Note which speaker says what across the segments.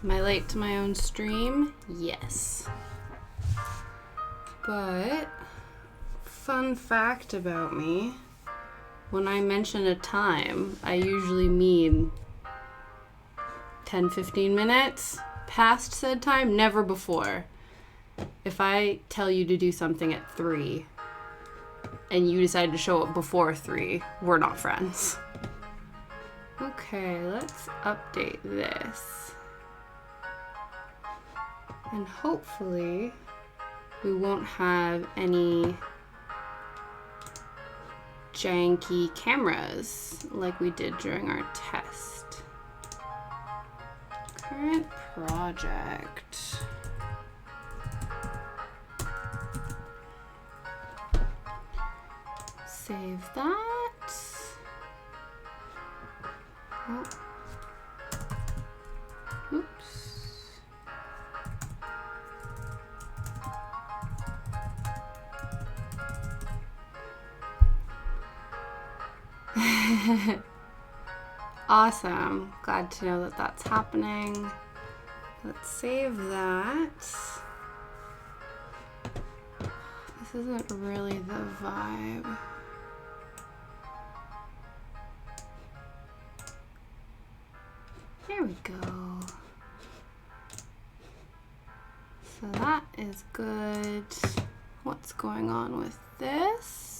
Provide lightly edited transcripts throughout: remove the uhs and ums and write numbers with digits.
Speaker 1: Am I late to my own stream? Yes. But, fun fact about me, when I mention a time, I usually mean 10-15 minutes past said time, never before. If I tell you to do something at 3 and you decide to show up before 3, we're not friends. Okay, let's update this. And hopefully we won't have any janky cameras like we did during our test. Current project. Save that. Oh. Oops. Awesome. Glad to know that that's happening. Let's save that. This isn't really the vibe. There we go. So that is good. What's going on with this?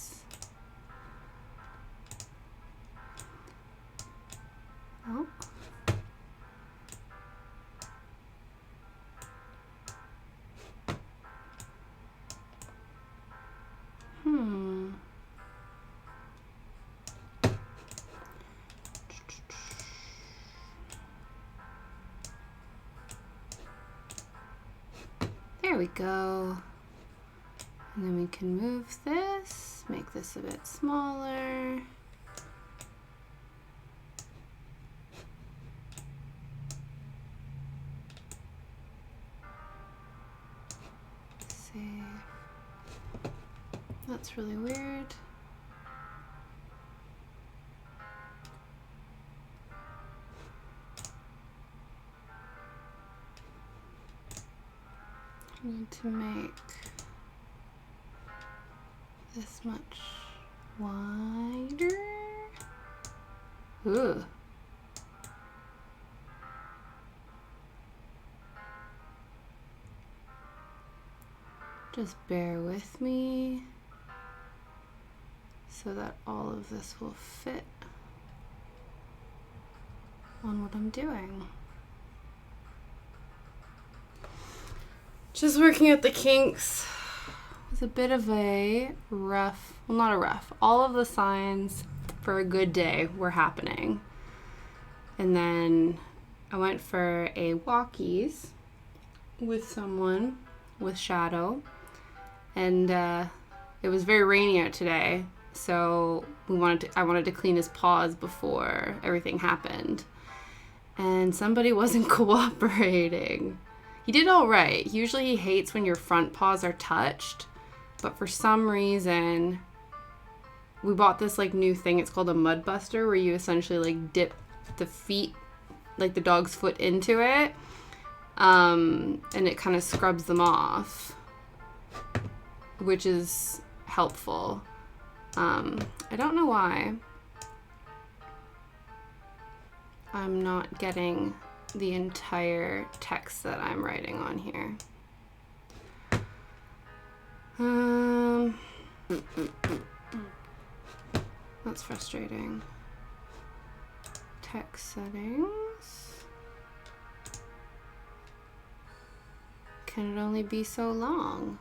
Speaker 1: Oh. There we go. And then we can move this, make this a bit smaller. Save. That's really weird. I need to make this much wider. Ooh. Just bear with me so that all of this will fit on what I'm doing. Just working at the kinks. It was a bit of a rough, well, not a rough, all of the signs for a good day were happening. And then I went for a walkies with someone with Shadow, and it was very rainy out today, so I wanted to clean his paws before everything happened, and somebody wasn't cooperating. He did all right. Usually he hates when your front paws are touched, but for some reason we bought this like new thing. It's called a mud buster, where you essentially like dip the feet, like the dog's foot, into it, and it kind of scrubs them off, which is helpful. I don't know why I'm not getting the entire text that I'm writing on here. That's frustrating. Text settings. Can it only be so long?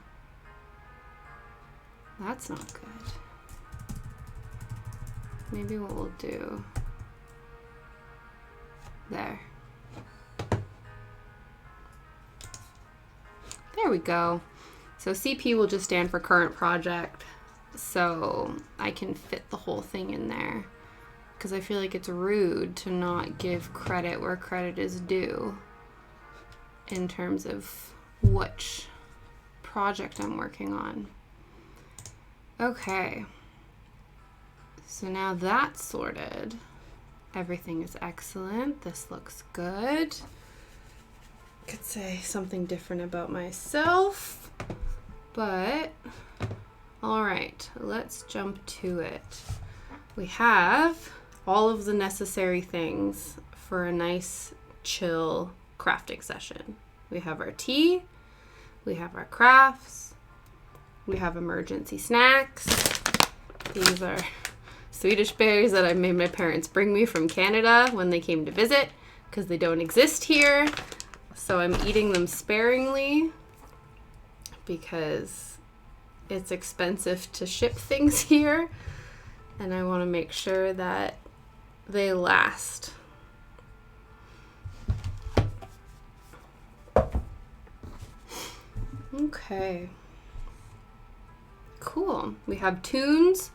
Speaker 1: That's not good. Maybe what we'll do. There. There we go. So CP will just stand for current project, so I can fit the whole thing in there, because I feel like it's rude to not give credit where credit is due in terms of which project I'm working on. Okay, so now that's sorted. Everything is excellent. This looks good. could say something different about myself, but all right, let's jump to it. We have all of the necessary things for a nice, chill crafting session. We have our tea, we have our crafts, we have emergency snacks. These are Swedish berries that I made my parents bring me from Canada when they came to visit because they don't exist here. So I'm eating them sparingly because it's expensive to ship things here, and I want to make sure that they last. Okay. Cool. We have tunes.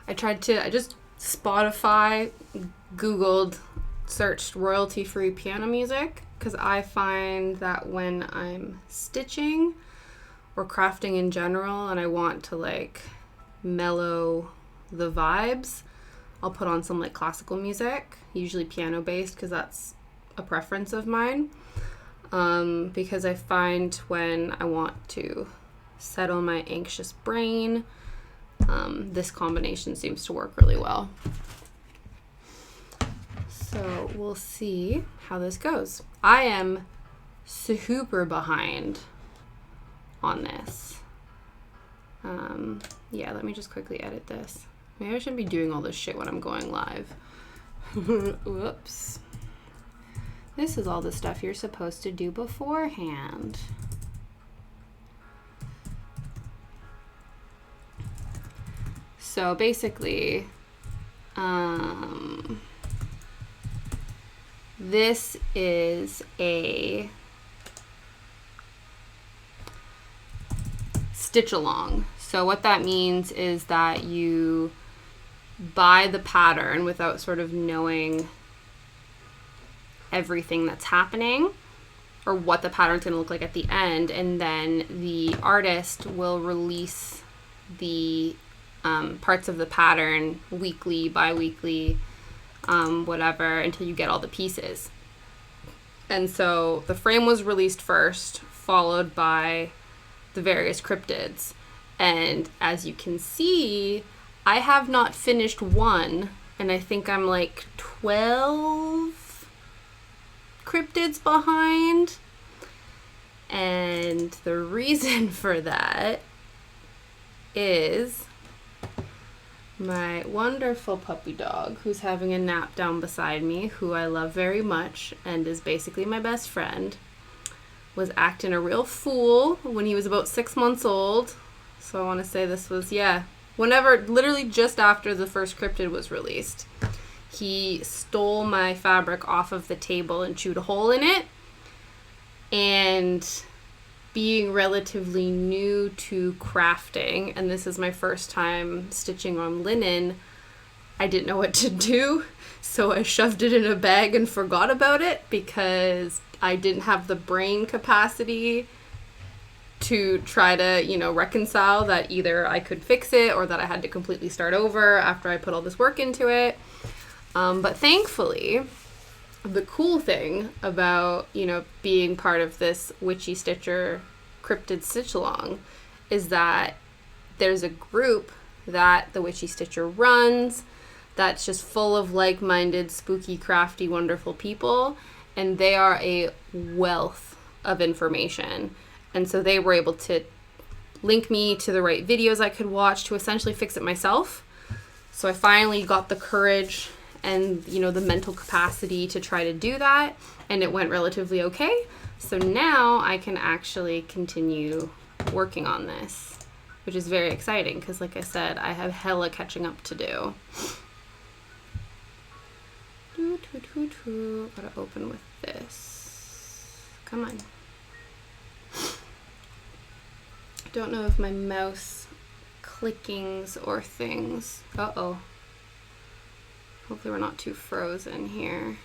Speaker 1: I just Spotify, Googled, searched royalty-free piano music, because I find that when I'm stitching or crafting in general and I want to like mellow the vibes, I'll put on some like classical music, usually piano based, because that's a preference of mine. Because I find when I want to settle my anxious brain, this combination seems to work really well. So we'll see how this goes. I am super behind on this. Yeah, let me just quickly edit this. Maybe I shouldn't be doing all this shit when I'm going live. Whoops. This is all the stuff you're supposed to do beforehand. So basically, this is a stitch along. So what that means is that you buy the pattern without sort of knowing everything that's happening or what the pattern's going to look like at the end, and then the artist will release the parts of the pattern weekly, bi-weekly, whatever, until you get all the pieces. And so the frame was released first, followed by the various cryptids. And as you can see, I have not finished one, and I think I'm like 12 cryptids behind. And the reason for that is my wonderful puppy dog, who's having a nap down beside me, who I love very much and is basically my best friend, was acting a real fool when he was about 6 months old. So I want to say this was, whenever, literally just after the first cryptid was released. He stole my fabric off of the table and chewed a hole in it. And being relatively new to crafting, and this is my first time stitching on linen, I didn't know what to do, so I shoved it in a bag and forgot about it because I didn't have the brain capacity to try to, reconcile that either I could fix it or that I had to completely start over after I put all this work into it. But thankfully, the cool thing about, being part of this Witchy Stitcher Cryptid Stitch Along is that there's a group that the Witchy Stitcher runs that's just full of like-minded, spooky, crafty, wonderful people, and they are a wealth of information. And so they were able to link me to the right videos I could watch to essentially fix it myself. So I finally got the courage and the mental capacity to try to do that, and it went relatively okay. So now I can actually continue working on this, which is very exciting because, like I said, I have hella catching up to do. Gotta open with this. Come on. Don't know if my mouse clickings or things. Uh-oh. Hopefully we're not too frozen here.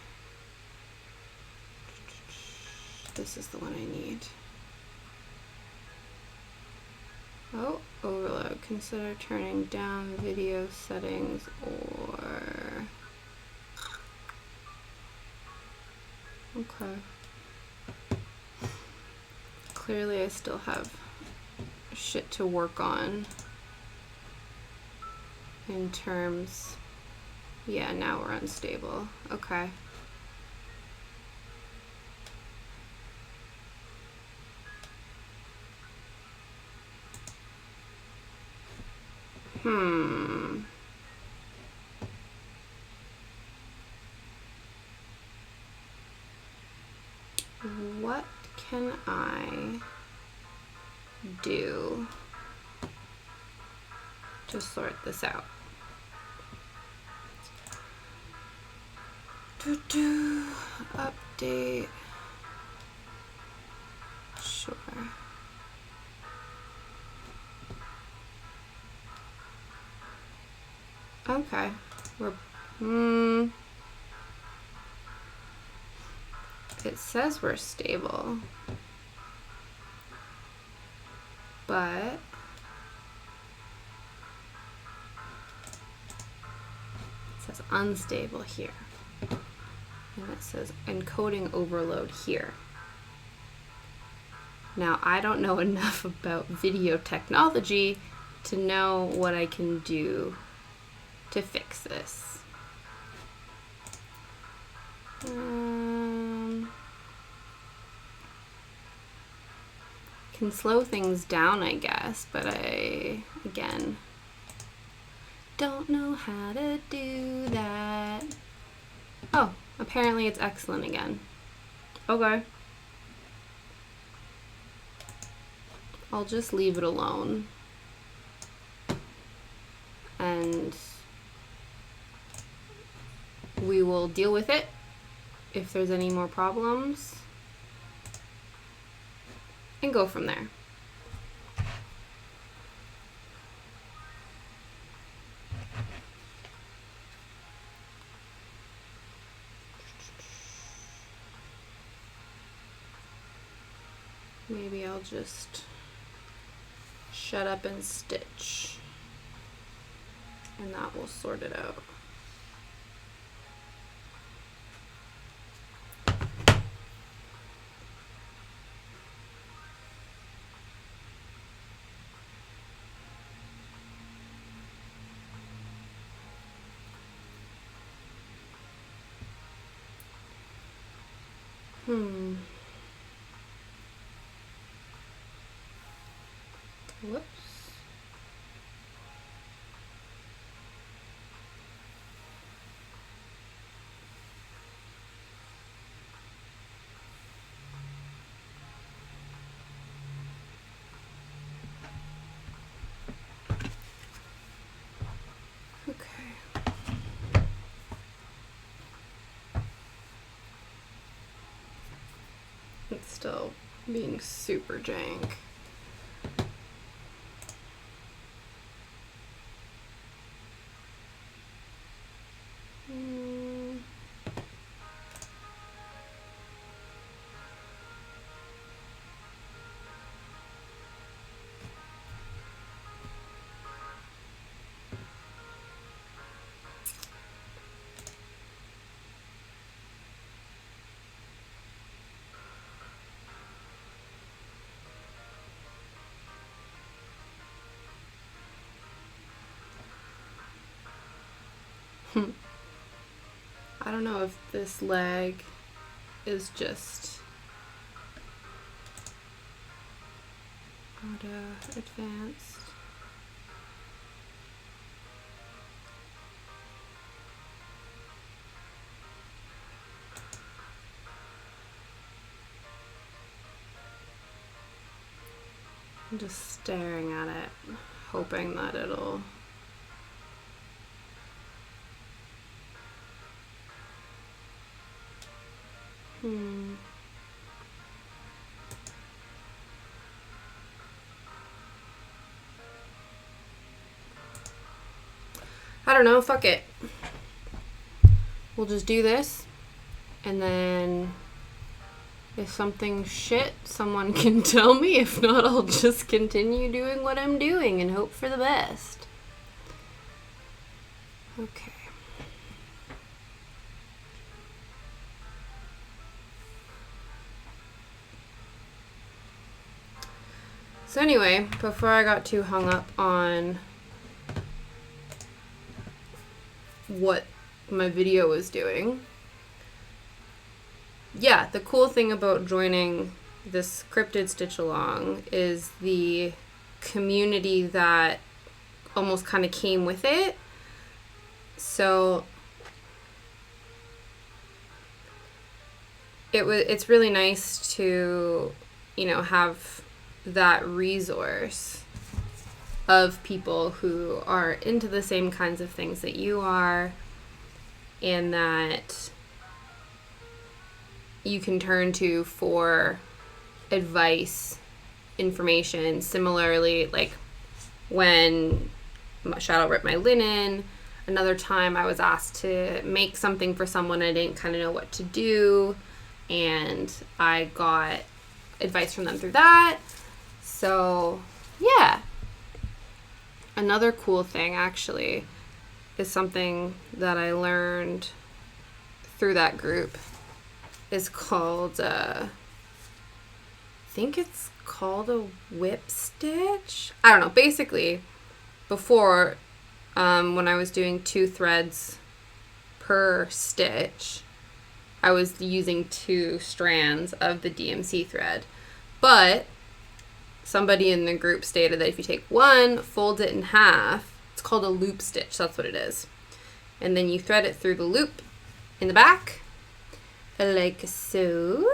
Speaker 1: This is the one I need. Oh, overload. Consider turning down video settings or... Okay. Clearly I still have shit to work on in terms, yeah, now we're unstable. Okay. What can I do to sort this out? Update. Sure. Okay. It says we're stable, but it says unstable here. And it says encoding overload here. Now, I don't know enough about video technology to know what I can do to fix this. Can slow things down, I guess, but I, again, don't know how to do that. Oh, apparently it's excellent again. Okay. I'll just leave it alone. And we will deal with it if there's any more problems and go from there. Maybe I'll just shut up and stitch, and that will sort it out. Whoops. Okay. It's still being super jank. I don't know if this leg is just auto advanced. I'm just staring at it, hoping that it'll I don't know, fuck it. We'll just do this, and then if something's shit, someone can tell me. If not, I'll just continue doing what I'm doing and hope for the best. Okay. So anyway, before I got too hung up on what my video was doing, yeah, the cool thing about joining this Cryptid Stitch Along is the community that almost kind of came with it. So it's really nice to, you know, have that resource of people who are into the same kinds of things that you are, and that you can turn to for advice, information. Similarly, like when Shadow ripped my linen, another time I was asked to make something for someone, I didn't kind of know what to do, and I got advice from them through that. So yeah, another cool thing actually is something that I learned through that group is called I think it's called a whip stitch. I don't know. Basically, before, when I was doing 2 threads per stitch, I was using 2 strands of the DMC thread. But somebody in the group stated that if you take one, fold it in half, it's called a loop stitch. That's what it is. And then you thread it through the loop in the back, like so.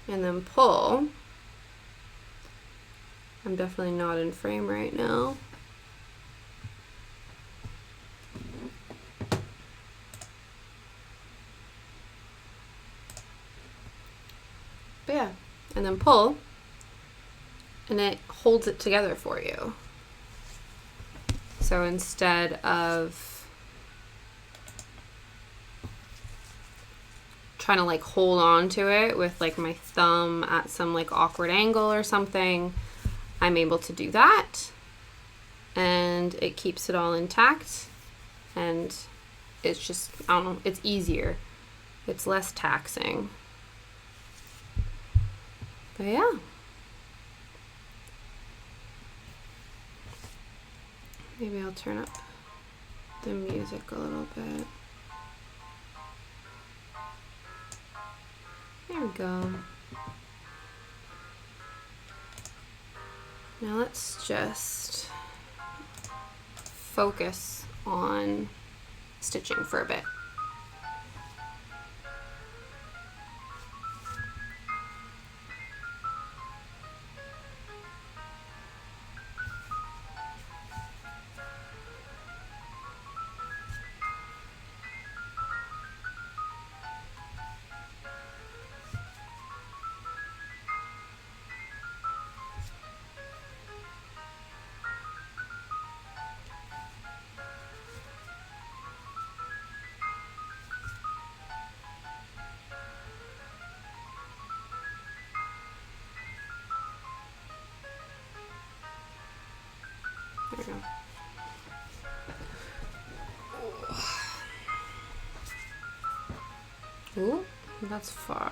Speaker 1: And then pull. I'm definitely not in frame right now. But yeah, and then pull, and it holds it together for you. So instead of trying to like hold on to it with like my thumb at some like awkward angle or something, I'm able to do that, and it keeps it all intact, and it's just, I don't know, it's easier. It's less taxing. But yeah. Maybe I'll turn up the music a little bit. There we go. Now let's just focus on stitching for a bit. There we go. Ooh, that's far.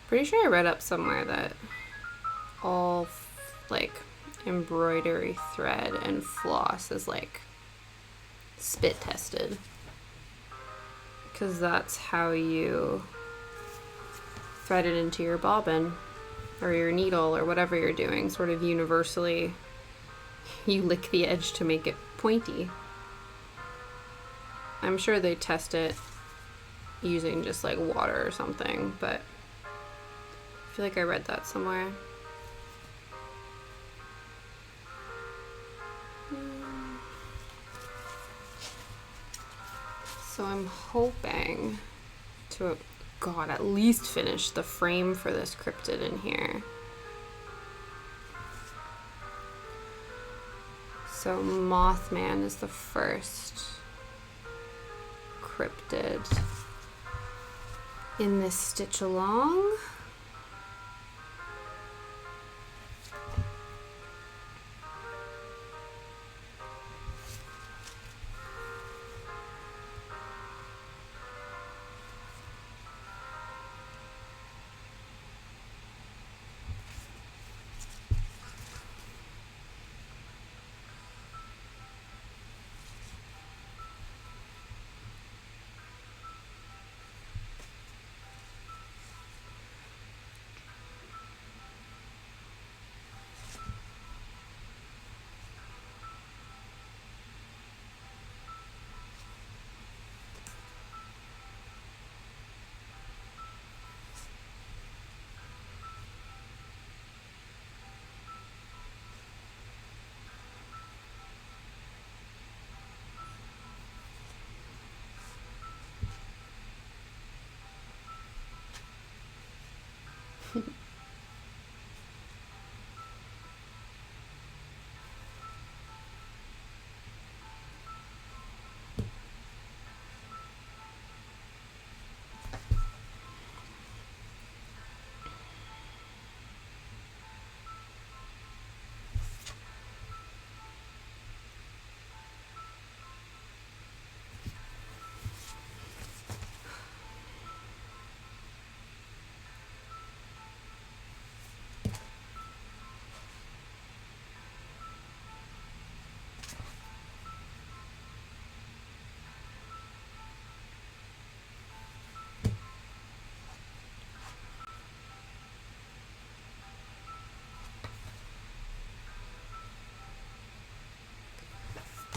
Speaker 1: Pretty sure I read up somewhere that all like embroidery thread and floss is like spit tested, because that's how you thread it into your bobbin or your needle or whatever you're doing. Sort of universally, you lick the edge to make it pointy. I'm sure they test it using just like water or something, but I feel like I read that somewhere. So I'm hoping to, God, at least finish the frame for this cryptid in here. So Mothman is the first cryptid in this stitch along.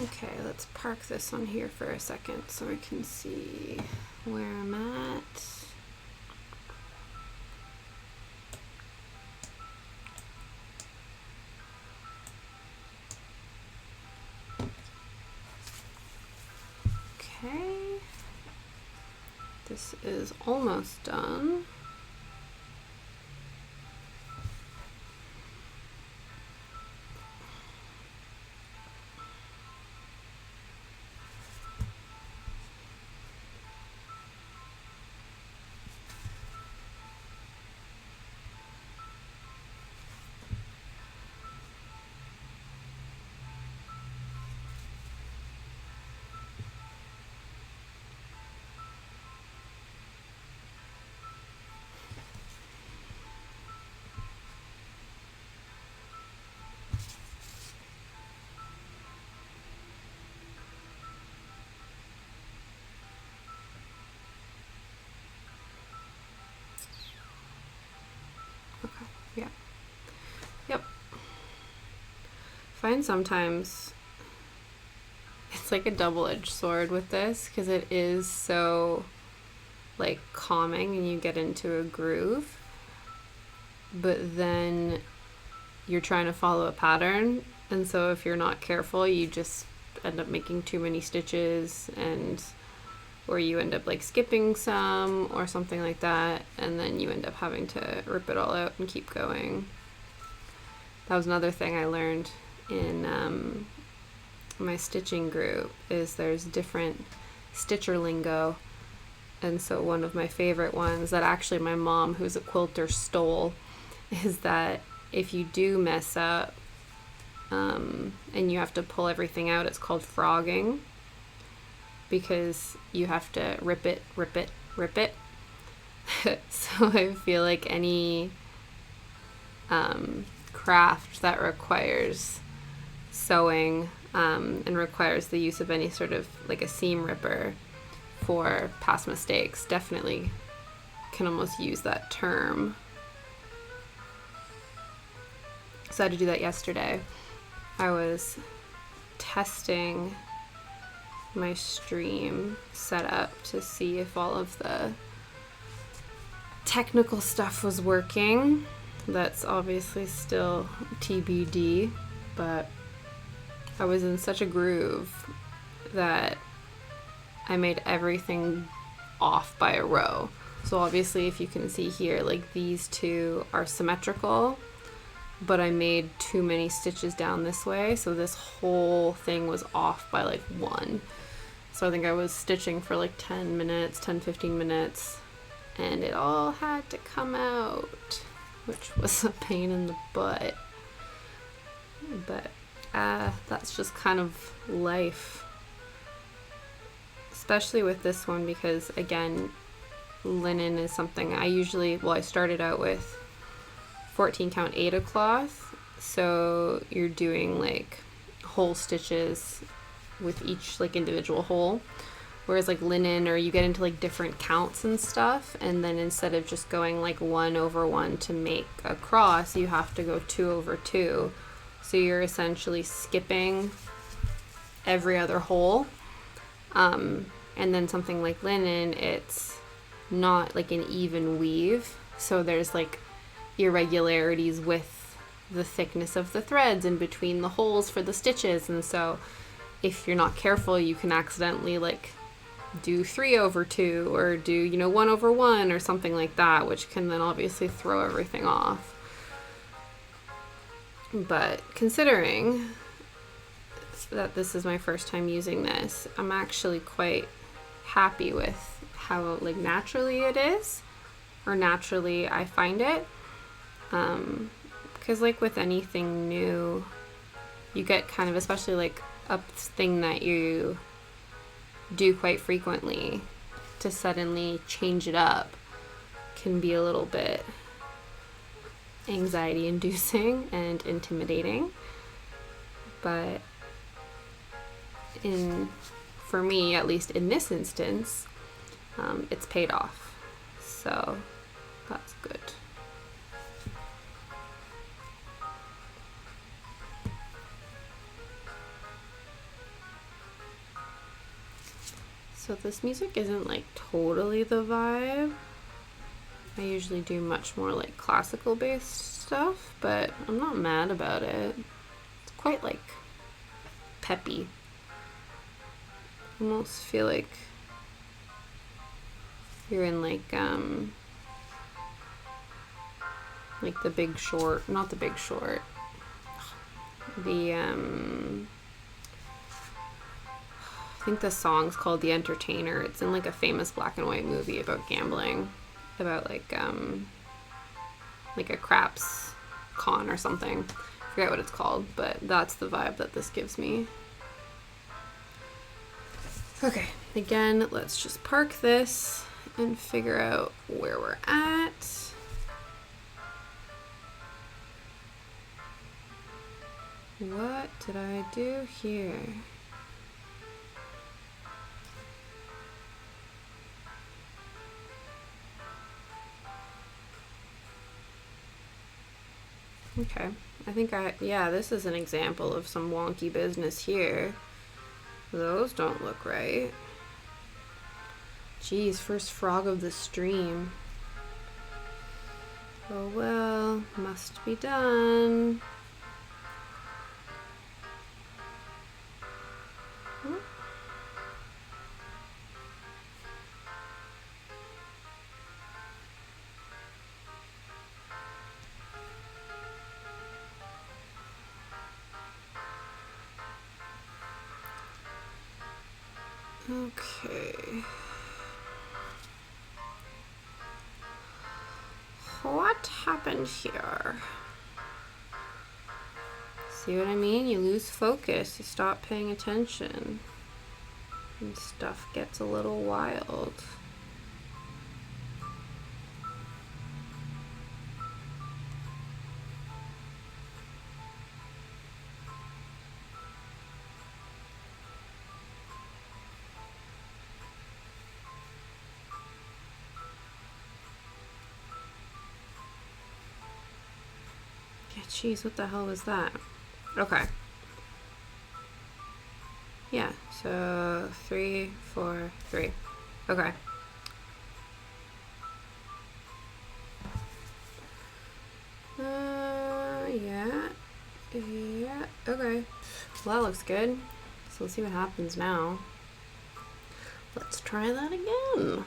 Speaker 1: Okay, let's park this on here for a second so I can see where I'm at. Okay, this is almost done. Okay, yeah. Yep. I find sometimes it's like a double-edged sword with this because it is so like calming and you get into a groove, but then you're trying to follow a pattern, and so if you're not careful you just end up making too many stitches, and or you end up like skipping some or something like that, and then you end up having to rip it all out and keep going. That was another thing I learned in my stitching group, is there's different stitcher lingo. And so one of my favorite ones that actually my mom, who's a quilter, stole, is that if you do mess up and you have to pull everything out, it's called frogging, because you have to rip it, rip it, rip it. So I feel like any craft that requires sewing and requires the use of any sort of like a seam ripper for past mistakes definitely can almost use that term. So I had to do that yesterday. I was testing my stream setup to see if all of the technical stuff was working. That's obviously still TBD, but I was in such a groove that I made everything off by a row. So obviously if you can see here, like these two are symmetrical, but I made too many stitches down this way, so this whole thing was off by like one. So I think I was stitching for like 10 minutes, 10-15 minutes, and it all had to come out, which was a pain in the butt. But that's just kind of life. Especially with this one, because again, linen is something I started out with 14 count Aida cloth, so you're doing like whole stitches with each like individual hole, whereas like linen, or you get into like different counts and stuff, and then instead of just going like 1 over 1 to make a cross, you have to go 2 over 2, so you're essentially skipping every other hole. And then something like linen, it's not like an even weave, so there's like irregularities with the thickness of the threads in between the holes for the stitches, and so if you're not careful you can accidentally like do 3/2 or do, you know, 1/1 or something like that, which can then obviously throw everything off. But considering that this is my first time using this, I'm actually quite happy with how like naturally it is, or naturally I find it. Because like with anything new, you get kind of, especially like a thing that you do quite frequently, to suddenly change it up can be a little bit anxiety inducing and intimidating. But for me, at least in this instance, it's paid off. So that's good. So this music isn't like totally the vibe. I usually do much more like classical based stuff, but I'm not mad about it. It's quite like peppy. I almost feel like you're in like The Big Short, not The Big Short. I think the song's called The Entertainer. It's in like a famous black and white movie about gambling, about like a craps con or something. I forget what it's called, but that's the vibe that this gives me. Okay, again, let's just park this and figure out where we're at. What did I do here? Okay, I think this is an example of some wonky business here. Those don't look right. Geez, first frog of the stream. Oh well, must be done. Okay. What happened here? See what I mean? You lose focus, you stop paying attention, and stuff gets a little wild. Yeah, geez, what the hell was that? Okay. Yeah, so 3, 4, 3. Okay. Yeah, okay. Well, that looks good. So let's see what happens now. Let's try that again.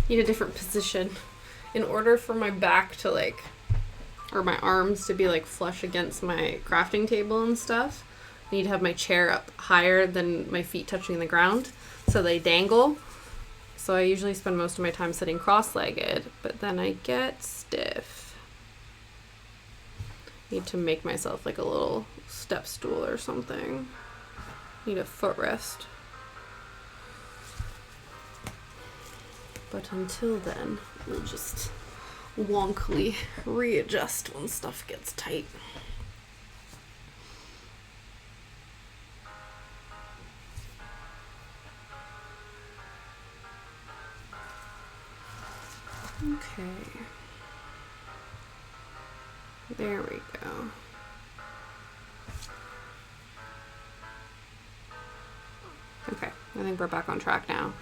Speaker 1: Need a different position in order for my back to like, or my arms to be like flush against my crafting table and stuff. I need to have my chair up higher than my feet touching the ground so they dangle. So I usually spend most of my time sitting cross-legged, but then I get stiff. Need to make myself like a little step stool or something. Need a footrest. But until then, we'll just wonkily readjust when stuff gets tight. Okay. There we go. I think we're back on track now.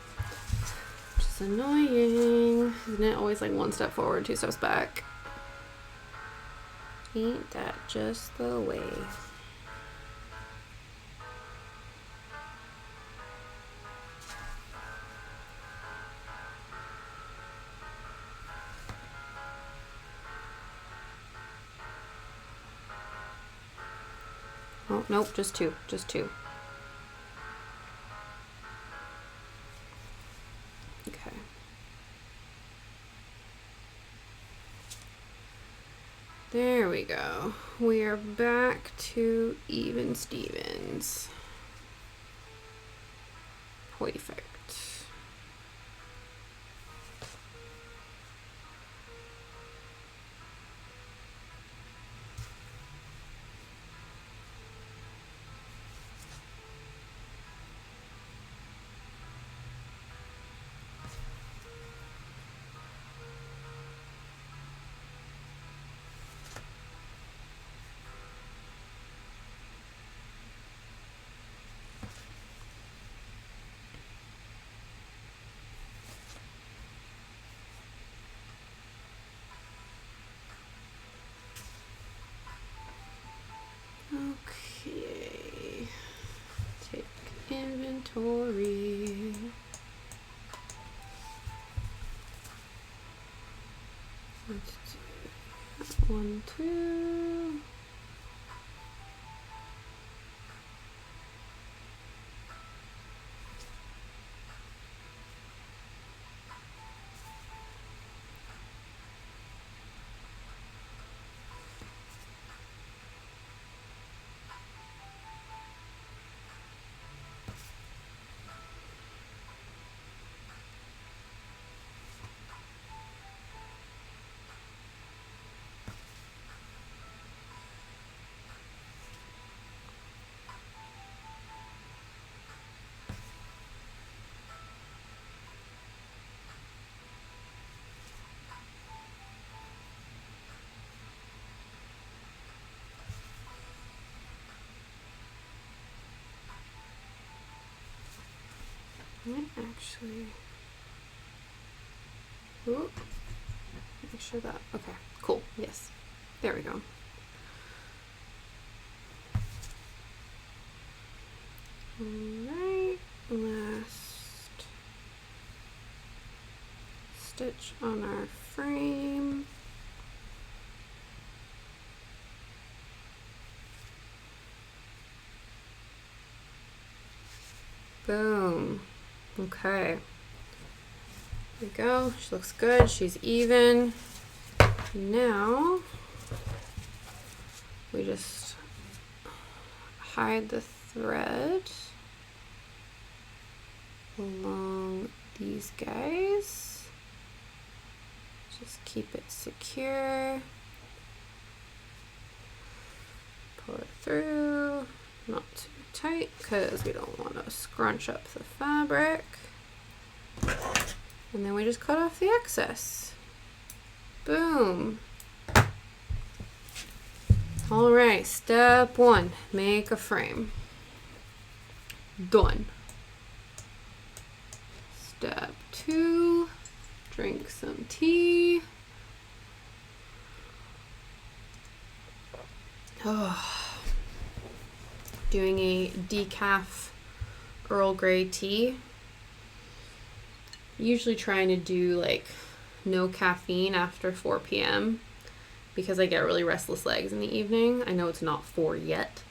Speaker 1: Which is annoying. Isn't it always like one step forward, two steps back? Ain't that just the way? Oh, nope, just two. Just two. Okay. There we go. We are back to even Stevens. Perfect. Okay, take inventory. Let's do that 1, 2. Actually, ooh, make sure that, okay, cool, yes, there we go. Alright, last stitch on our frame. Boom. Okay. There we go. She looks good. She's even. Now we just hide the thread along these guys. Just keep it secure. Pull it through. Not too tight because we don't want to scrunch up the fabric. And then we just cut off the excess. Boom. All right, step 1, make a frame. Done. Step 2, drink some tea. Oh. Doing a decaf Earl Grey tea. Usually trying to do like no caffeine after 4 p.m. because I get really restless legs in the evening. I know it's not 4 yet,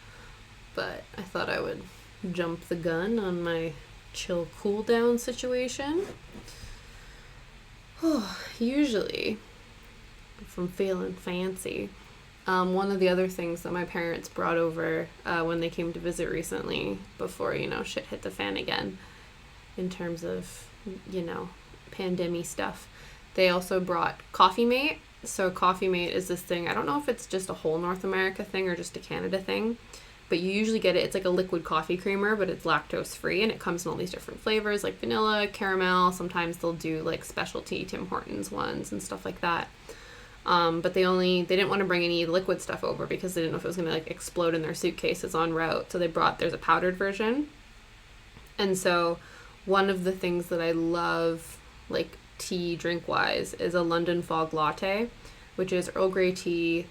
Speaker 1: but I thought I would jump the gun on my chill cool down situation. Usually, if I'm feeling fancy, one of the other things that my parents brought over when they came to visit recently, before, you know, shit hit the fan again, in terms of, you know, pandemic stuff, they also brought Coffee Mate. So Coffee Mate is this thing, I don't know if it's just a whole North America thing or just a Canada thing, but you usually get it, it's like a liquid coffee creamer, but it's lactose free, and it comes in all these different flavors, like vanilla, caramel. Sometimes they'll do like specialty Tim Hortons ones and stuff like that. But they didn't want to bring any liquid stuff over because they didn't know if it was going to like explode in their suitcases en route. So there's a powdered version. And so one of the things that I love, like tea drink wise, is a London Fog latte, which is Earl Grey tea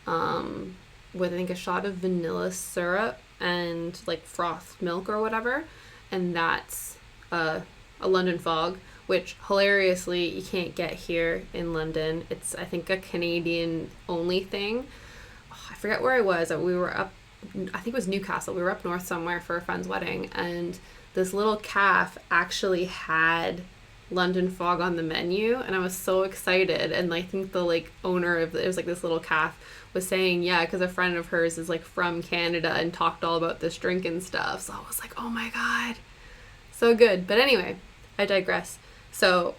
Speaker 1: with I think a shot of vanilla syrup and like frothed milk or whatever. And that's a London Fog, which hilariously you can't get here in London. It's, I think, a Canadian only thing. Oh, I forget where I was. We were up, I think it was Newcastle. We were up north somewhere for a friend's wedding, and this little calf actually had London Fog on the menu, and I was so excited. And I think the like owner of it was like this little calf was saying, yeah, because a friend of hers is like from Canada and talked all about this drink and stuff. So I was like, oh my god, so good. But anyway, I digress. So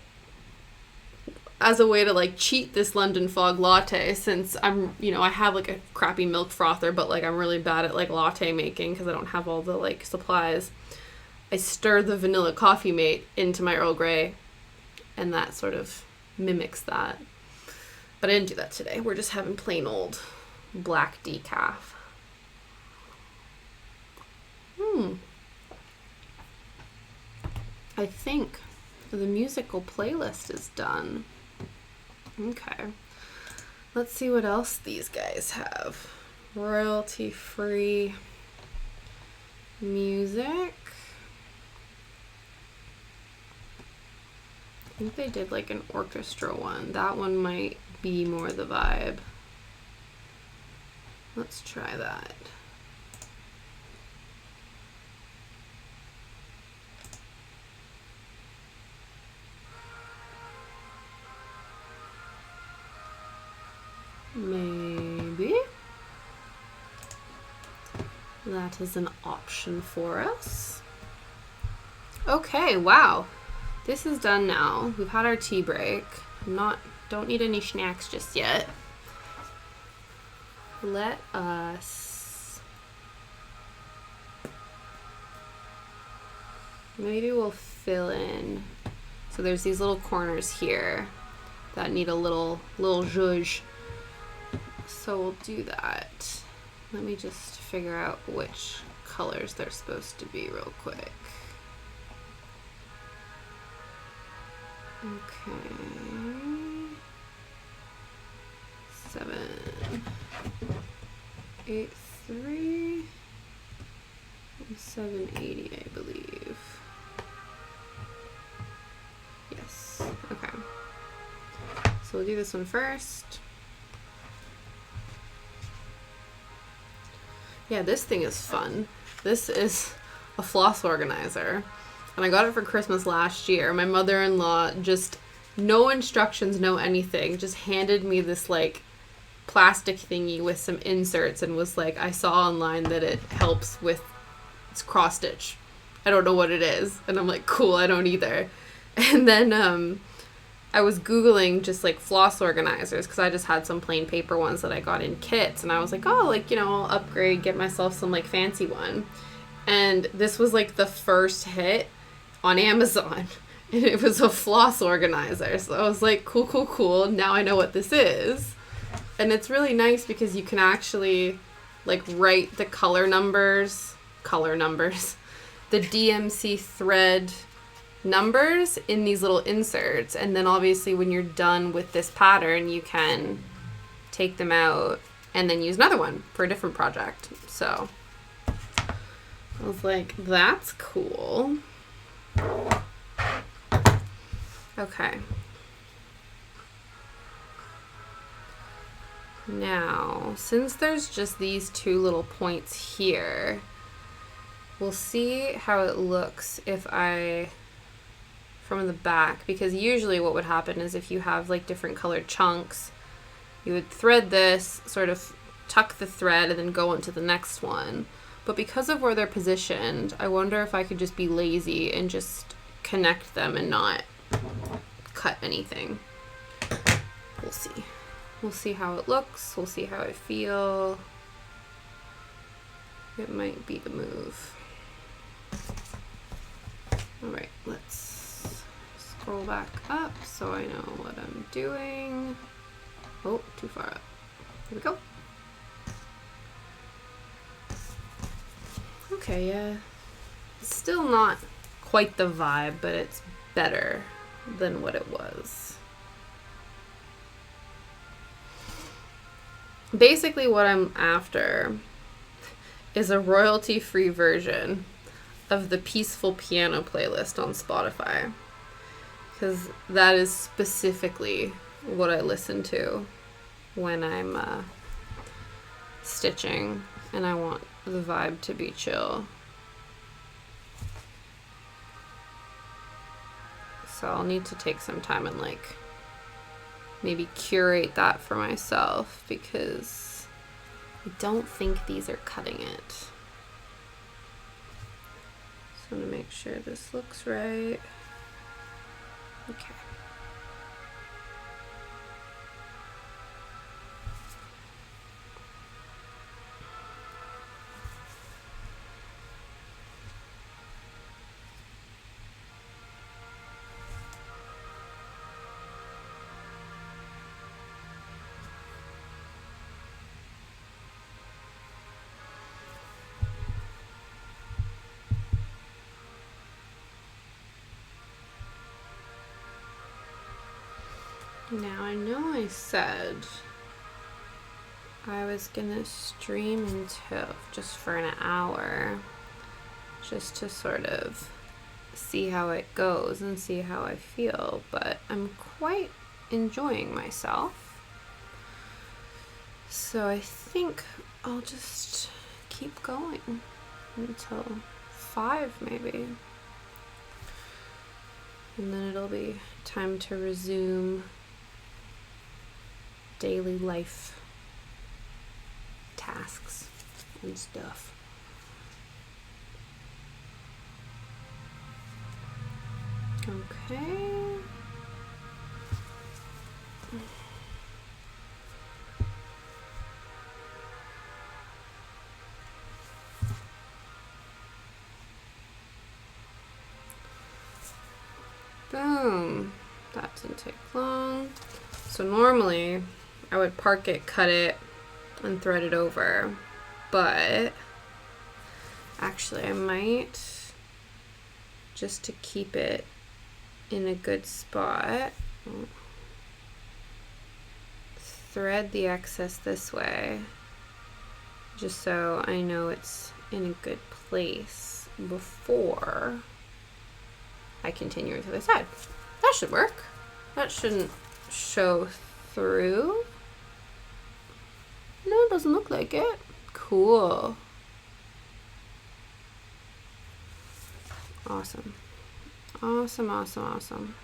Speaker 1: as a way to like cheat this London Fog latte, since I'm, you know, I have like a crappy milk frother, but like I'm really bad at like latte making because I don't have all the like supplies, I stir the vanilla coffee mate into my Earl Grey, and that sort of mimics that. But I didn't do that today. We're just having plain old black decaf. I think the musical playlist is done. Okay. Let's see what else these guys have. Royalty-free music. I think they did like an orchestra one. That one might be more the vibe. Let's try that. Maybe that is an option for us. Okay, wow. This is done now. We've had our tea break. Don't need any snacks just yet. Let us, maybe we'll fill in. So there's these little corners here that need a little zhuzh. So we'll do that. Let me just figure out which colors they're supposed to be real quick. Okay. 7, 8, 3, 780, I believe. Yes. Okay. So we'll do this one first. Yeah, this thing is fun. This is a floss organizer, and I got it for Christmas last year. My mother-in-law, just no instructions, no anything, just handed me this like plastic thingy with some inserts and was like, I saw online that it helps with cross stitch. I don't know what it is. And I'm like, cool, I don't either. And then I was Googling just like floss organizers because I just had some plain paper ones that I got in kits, and I was like, oh, like, you know, I'll upgrade, get myself some like fancy one. And this was like the first hit on Amazon, and it was a floss organizer. So I was like, cool. Now I know what this is. And it's really nice because you can actually like write the color numbers, the DMC thread numbers in these little inserts, and then obviously when you're done with this pattern you can take them out and then use another one for a different project. So I was like, that's cool. Okay, now since there's just these two little points here, we'll see how it looks if I from the back, because usually what would happen is if you have like different colored chunks, you would thread this, sort of tuck the thread, and then go into the next one. But because of where they're positioned, I wonder if I could just be lazy and just connect them and not cut anything. We'll see. We'll see how it looks. We'll see how I feel. It might be the move. All right, let's scroll back up so I know what I'm doing. Oh, too far up. Here we go. Okay, yeah. It's still not quite the vibe, but it's better than what it was. Basically what I'm after is a royalty-free version of the Peaceful Piano playlist on Spotify, because that is specifically what I listen to when I'm stitching and I want the vibe to be chill. So I'll need to take some time and like maybe curate that for myself, because I don't think these are cutting it. Just want to make sure this looks right. Okay. Now, I know I said I was gonna stream into just for an hour, just to sort of see how it goes and see how I feel, but I'm quite enjoying myself. So I think I'll just keep going until 5 maybe. And then it'll be time to resume daily life tasks and stuff. Okay. Boom. That didn't take long. So normally I would park it, cut it, and thread it over, but actually I might, just to keep it in a good spot, thread the excess this way, just so I know it's in a good place before I continue to the side. That should work. That shouldn't show through. No, it doesn't look like it. Cool. Awesome. Awesome, awesome, awesome.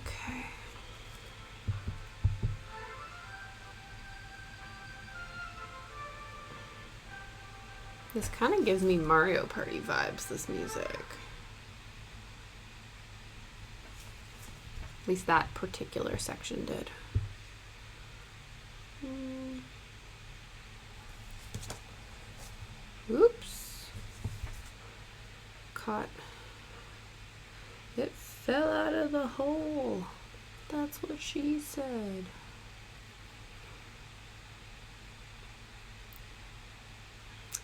Speaker 1: Okay. This kind of gives me Mario Party vibes, this music. At least that particular section did. Oops. Caught. It fell out of the hole. That's what she said.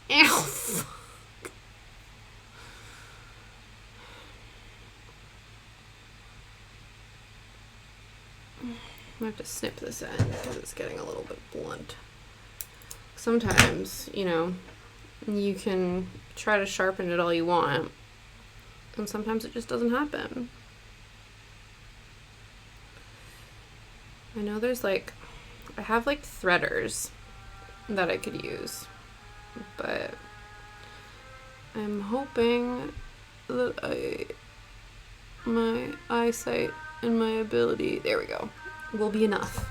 Speaker 1: Ow! I have to snip this end because it's getting a little bit blunt. Sometimes, you know, you can try to sharpen it all you want, and sometimes it just doesn't happen. I know there's like, I have like threaders that I could use, but I'm hoping that my eyesight and my ability, there we go, will be enough.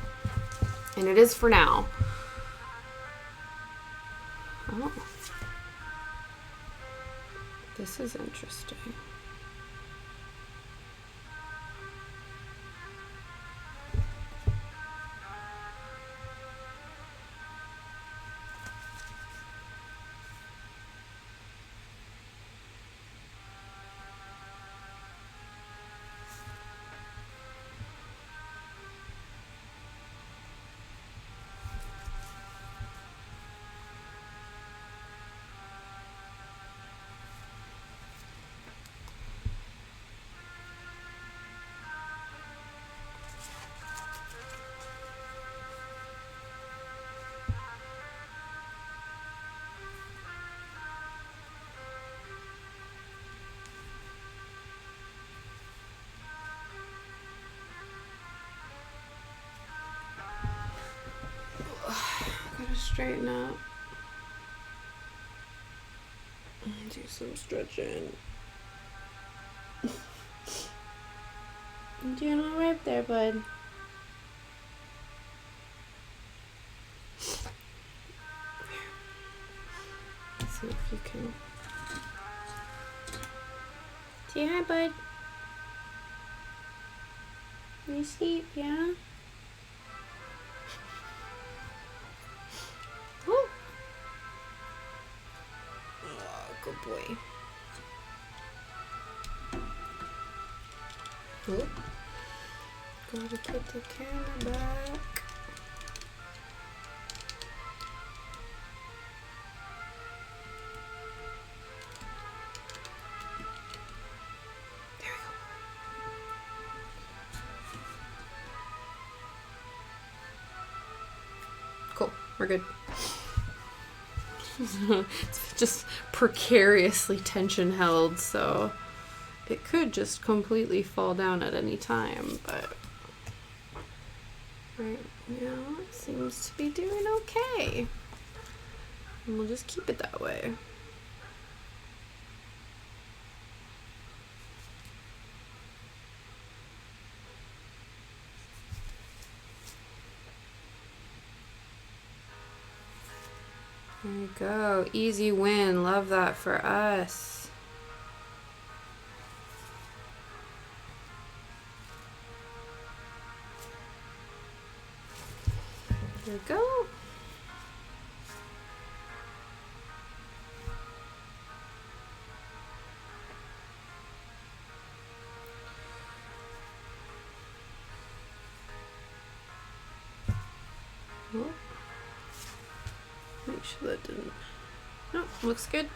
Speaker 1: And it is for now. Oh. This is interesting. straighten up. Do some stretching. I'm doing all right there, bud. Let's see if you can. Say hi, bud. You asleep, yeah? Woo. Oh, good boy. Oh. Gotta put the camera back. There we go. Cool, we're good. It's just precariously tension held, so it could just completely fall down at any time, but right now it seems to be doing okay. And we'll just keep it that way. There you go. Easy win. Love that for us. There we go. Oh. Make sure that didn't. No, looks good.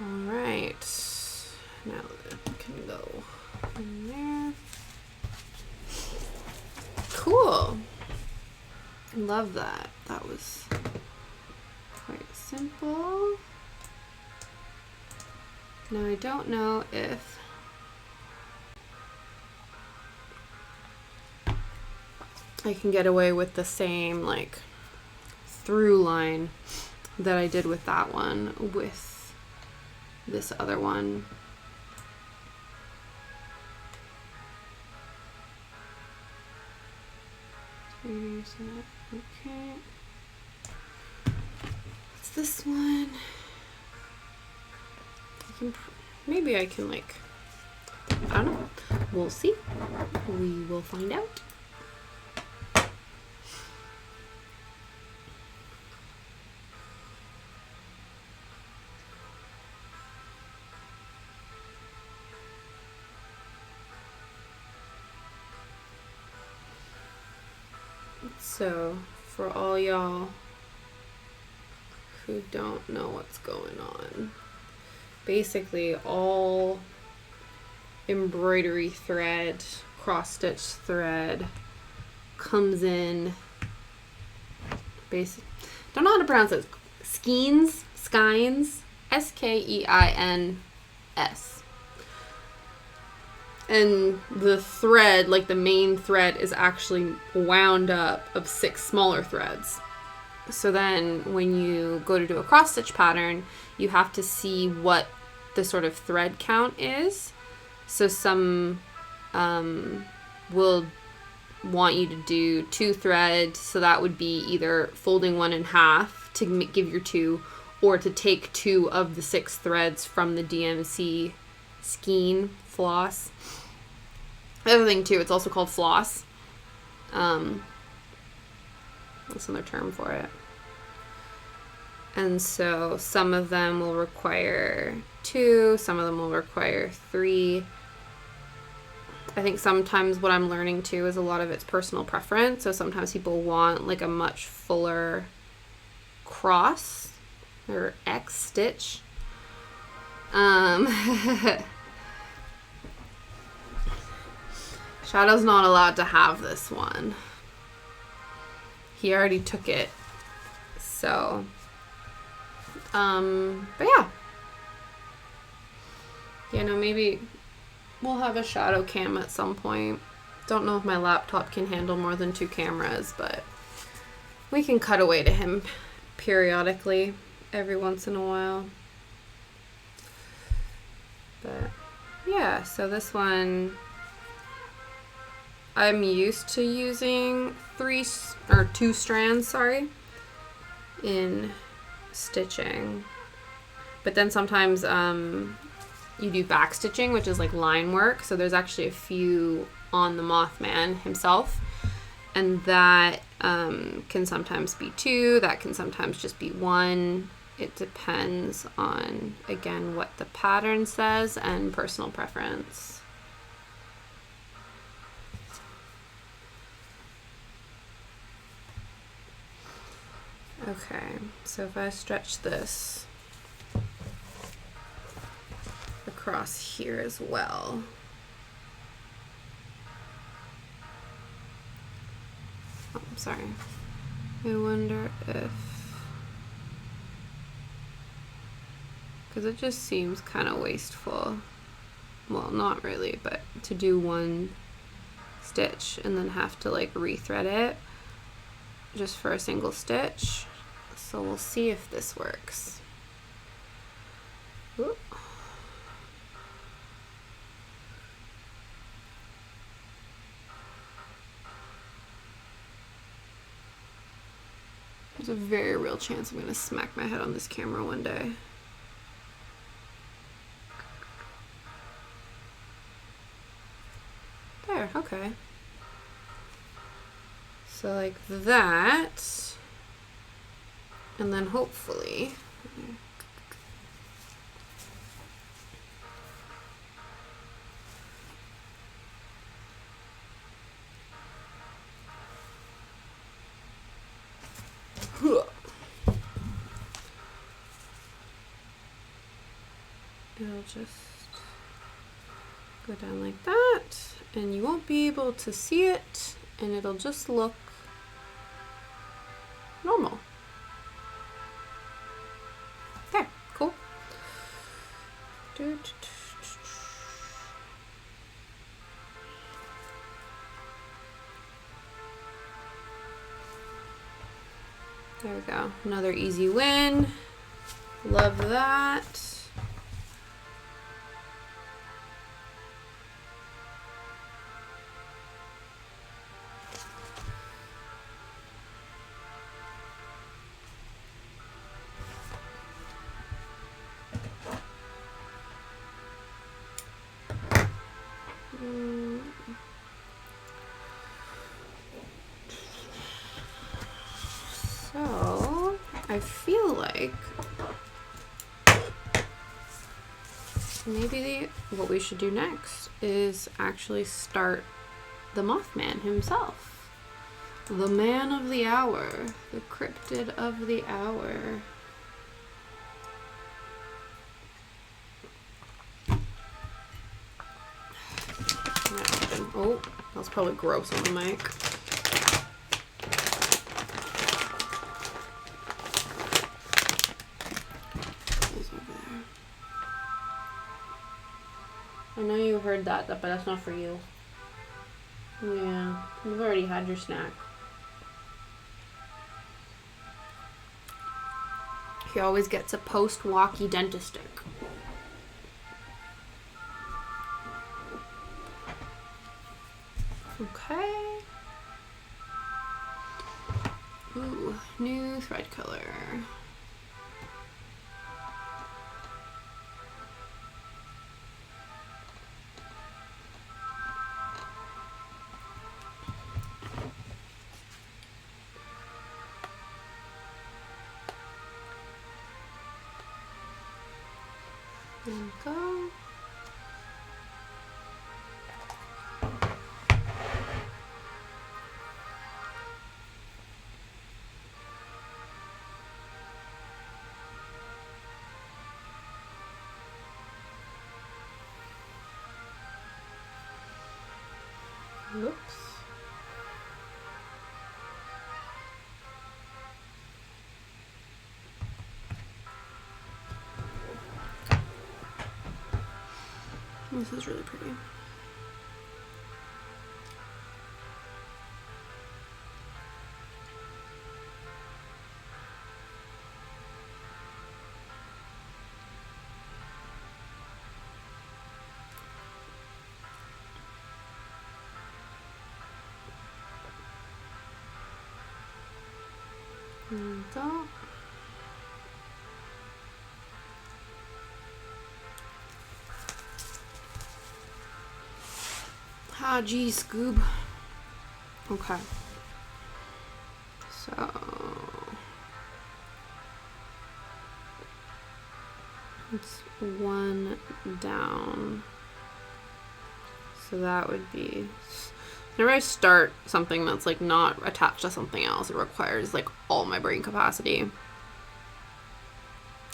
Speaker 1: All right. Now it can go in there. Cool. Love that. That was quite simple. Now I don't know if I can get away with the same like through line that I did with that one with this other one. Okay. What's this one? Maybe I can like, I don't know. We'll see. We will find out. So, for all y'all who don't know what's going on, basically all embroidery thread, cross-stitch thread comes in, don't know how to pronounce it, skeins, S-K-E-I-N-S. And the thread, like the main thread, is actually wound up of 6 smaller threads. So then when you go to do a cross stitch pattern, you have to see what the sort of thread count is. So some will want you to do 2 threads. So that would be either folding one in half to give your 2, or to take 2 of the 6 threads from the DMC skein floss. The other thing too, it's also called floss. That's another term for it. And so some of them will require 2, some of them will require 3. I think sometimes what I'm learning too is a lot of it's personal preference. So sometimes people want like a much fuller cross or X stitch. Shadow's not allowed to have this one. He already took it. So, but yeah. Yeah, no, maybe We'll have a shadow cam at some point. Don't know if my laptop can handle more than 2 cameras, but we can cut away to him periodically, every once in a while. But yeah, so this one, I'm used to using 2 strands, sorry, in stitching. But then sometimes you do back stitching, which is like line work. So there's actually a few on the Mothman himself, and that can sometimes be 2, that can sometimes just be 1. It depends on, again, what the pattern says and personal preference. Okay, so if I stretch this across here as well. Oh, I'm sorry. I wonder if, because it just seems kind of wasteful. Well, not really, but to do 1 stitch and then have to like rethread it just for a single stitch. So we'll see if this works. Ooh. There's a very real chance I'm going to smack my head on this camera one day. There, okay. So like that, and then hopefully, it'll just go down like that, and you won't be able to see it, and it'll just look normal. Okay, cool. There we go. Another easy win. Love that. So I feel like maybe what we should do next is actually start the Mothman himself. The man of the hour. The cryptid of the hour. Oh, that was probably gross on the mic. I know you heard that, but that's not for you. Yeah, you've already had your snack. He always gets a post-walkie dentist stick. Okay. Ooh, new thread color. There we go. Whoops. This is really pretty. There we go. Ah, gee, Scoob. Okay. So it's one down. So that would be, whenever I start something that's like not attached to something else, it requires like all my brain capacity.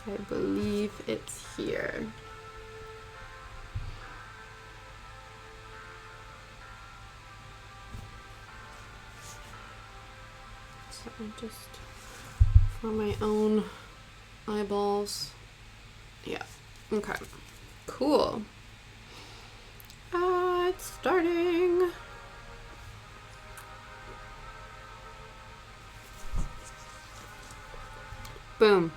Speaker 1: I believe it's here. So just for my own eyeballs. Yeah. Okay. Cool. It's starting. Boom.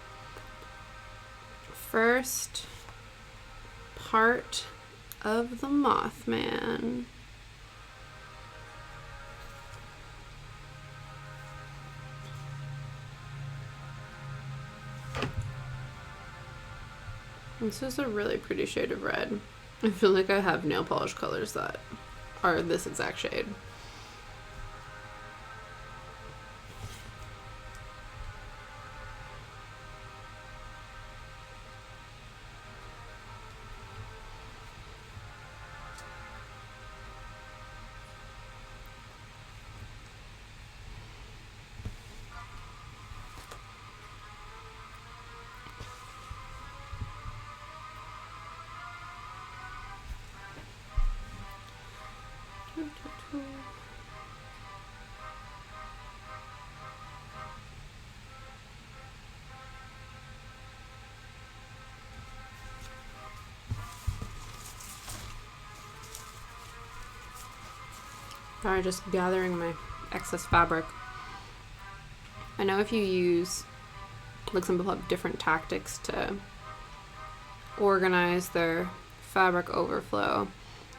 Speaker 1: First part of the Mothman. This is a really pretty shade of red. I feel like I have nail polish colors that are this exact shade. Sorry, just gathering my excess fabric. I know if you use, like some people have different tactics to organize their fabric overflow.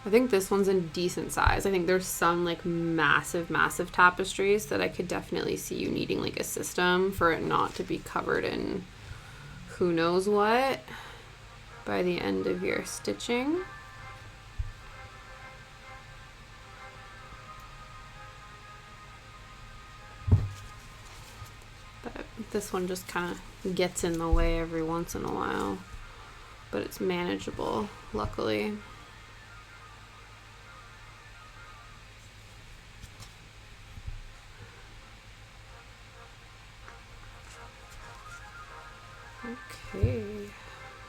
Speaker 1: I think this one's in decent size. I think there's some like massive tapestries that I could definitely see you needing like a system for it not to be covered in who knows what by the end of your stitching. But this one just kind of gets in the way every once in a while, but it's manageable, luckily. Okay,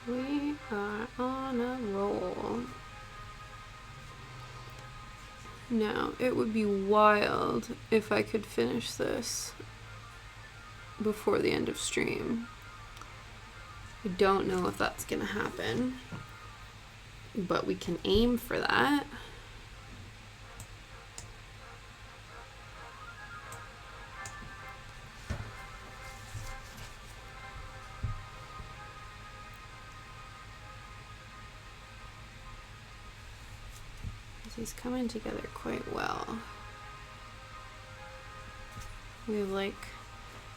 Speaker 1: we are on a roll. Now, it would be wild if I could finish this before the end of stream. I don't know if that's gonna happen, but we can aim for that. He's coming together quite well. We have like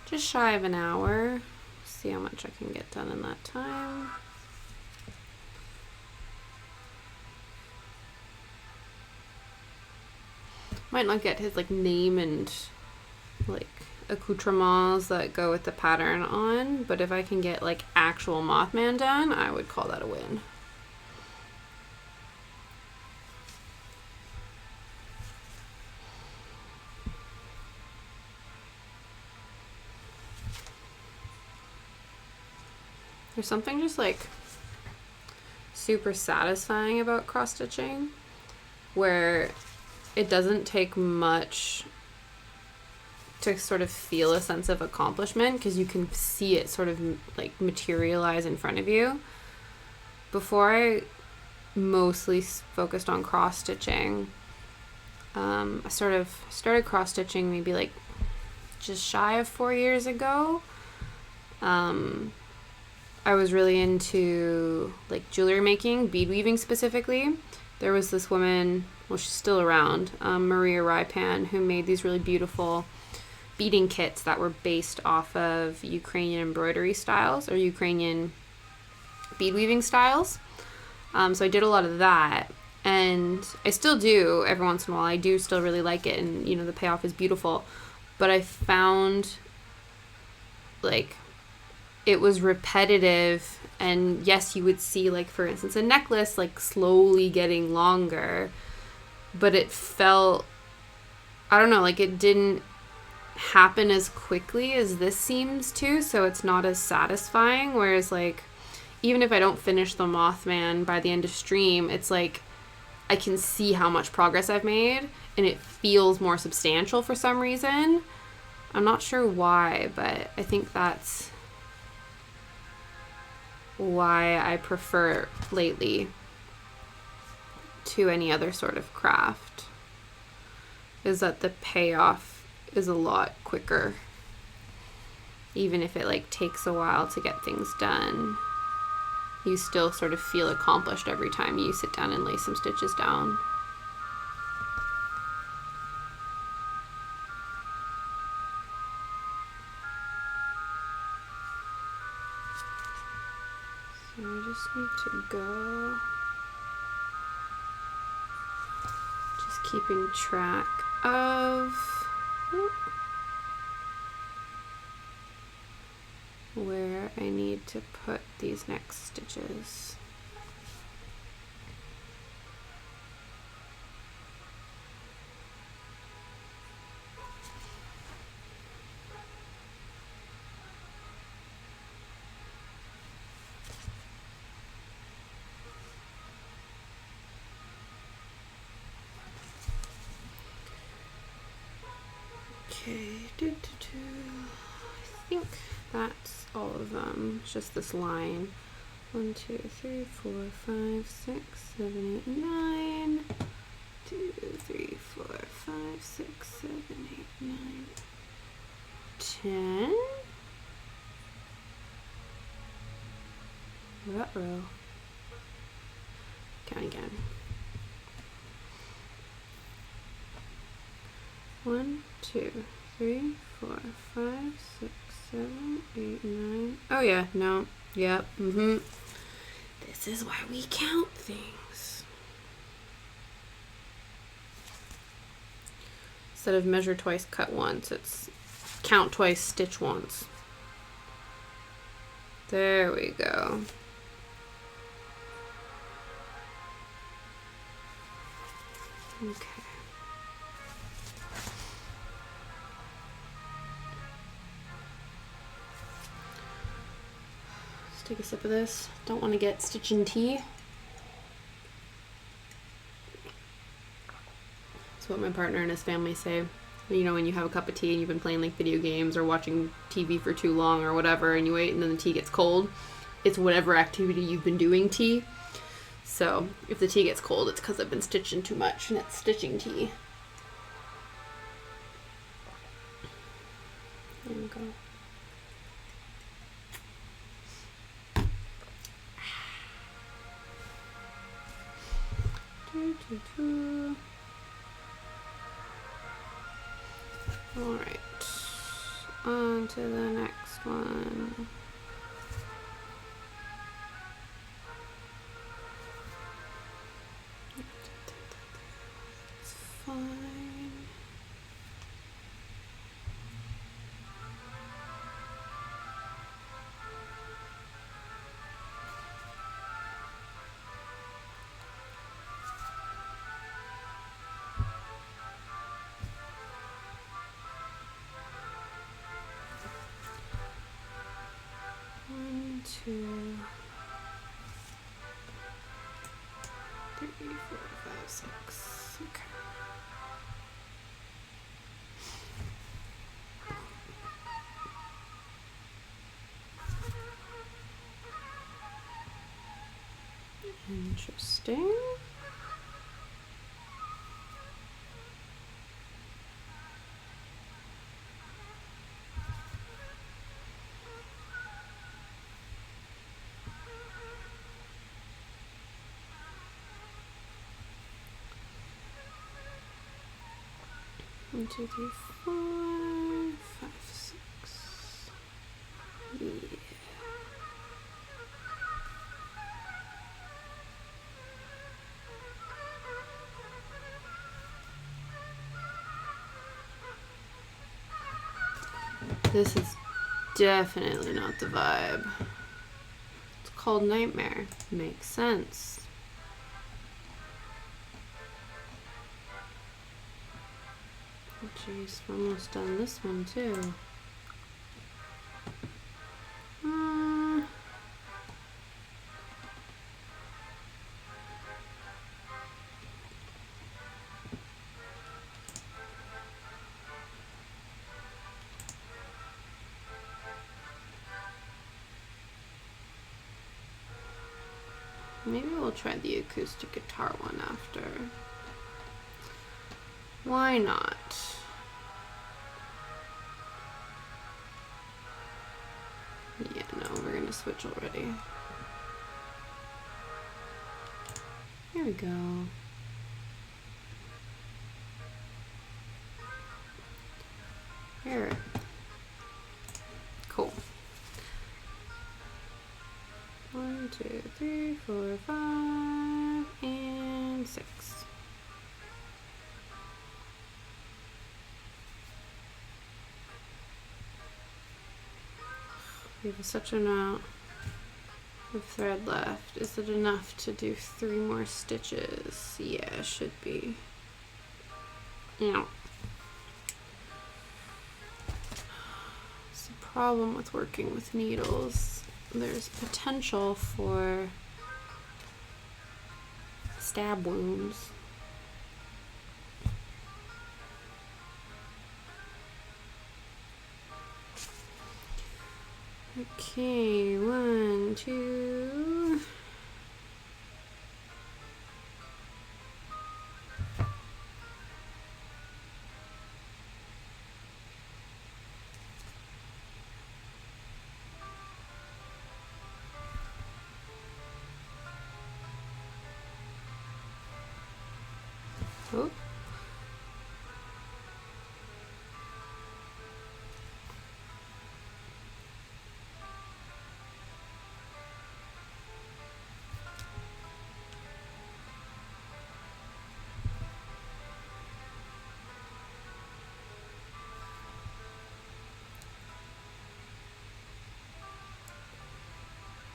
Speaker 1: just shy of an hour. See how much I can get done in that time. Might not get his like name and like accoutrements that go with the pattern on, but if I can get like actual Mothman done, I would call that a win. There's something just like super satisfying about cross stitching where it doesn't take much to sort of feel a sense of accomplishment because you can see it sort of like materialize in front of you. Before I mostly focused on cross stitching. I sort of started cross stitching maybe like just shy of 4 years ago. I was really into like jewelry making, bead weaving specifically. There was this woman, well, she's still around, Maria Rypan, who made these really beautiful beading kits that were based off of Ukrainian embroidery styles or Ukrainian bead weaving styles. So I did a lot of that, and I still do every once in a while. I do still really like it, and you know, the payoff is beautiful. But I found like it was repetitive, and yes, you would see, like, for instance, a necklace like slowly getting longer, but it felt, I don't know, like it didn't happen as quickly as this seems to, so it's not as satisfying. Whereas like even if I don't finish the Mothman by the end of stream, it's like I can see how much progress I've made, and it feels more substantial for some reason. I'm not sure why, but I think that's why I prefer it lately to any other sort of craft, is that the payoff is a lot quicker, even if it like takes a while to get things done. You still sort of feel accomplished every time you sit down and lay some stitches down. So I just need to go, just keeping track of where I need to put these next stitches. Okay, I think that's all of them. It's just this line. 1, 2, 3, 4, 5, 6, 7, 8, 9. 2, 3, 4, 5, 6, 7, 8, 9, 10. Uh-oh. Count again. 1, 2, 3, 4, 5, 6, 7, 8, 9. Oh yeah, no. Yep. This is why we count things. Instead of measure twice, cut once, it's count twice, stitch once. There we go. Okay. Let's take a sip of this. Don't want to get stitching tea. That's what my partner and his family say. You know, when you have a cup of tea and you've been playing like video games or watching TV for too long or whatever, and you wait and then the tea gets cold, it's whatever activity you've been doing tea. So if the tea gets cold, it's because I've been stitching too much, and it's stitching tea. There we go. All right, on to the next one. It's fine. One, 2, 3, 4, 5, 6. Okay. Interesting. One, two, three, four, five, six. Yeah. This is definitely not the vibe. It's called Nightmare. Makes sense. Jeez, we're almost done this one too. Maybe we'll try the acoustic guitar one after. Why not? Yeah, no, we're gonna switch already. Here we go. Here. Cool. 1, 2, 3, 4, 5, and 6. We have such an amount of thread left. Is it enough to do 3 more stitches? Yeah, it should be. Yeah. It's the problem with working with needles. There's potential for stab wounds. Okay, 1, 2. Oh.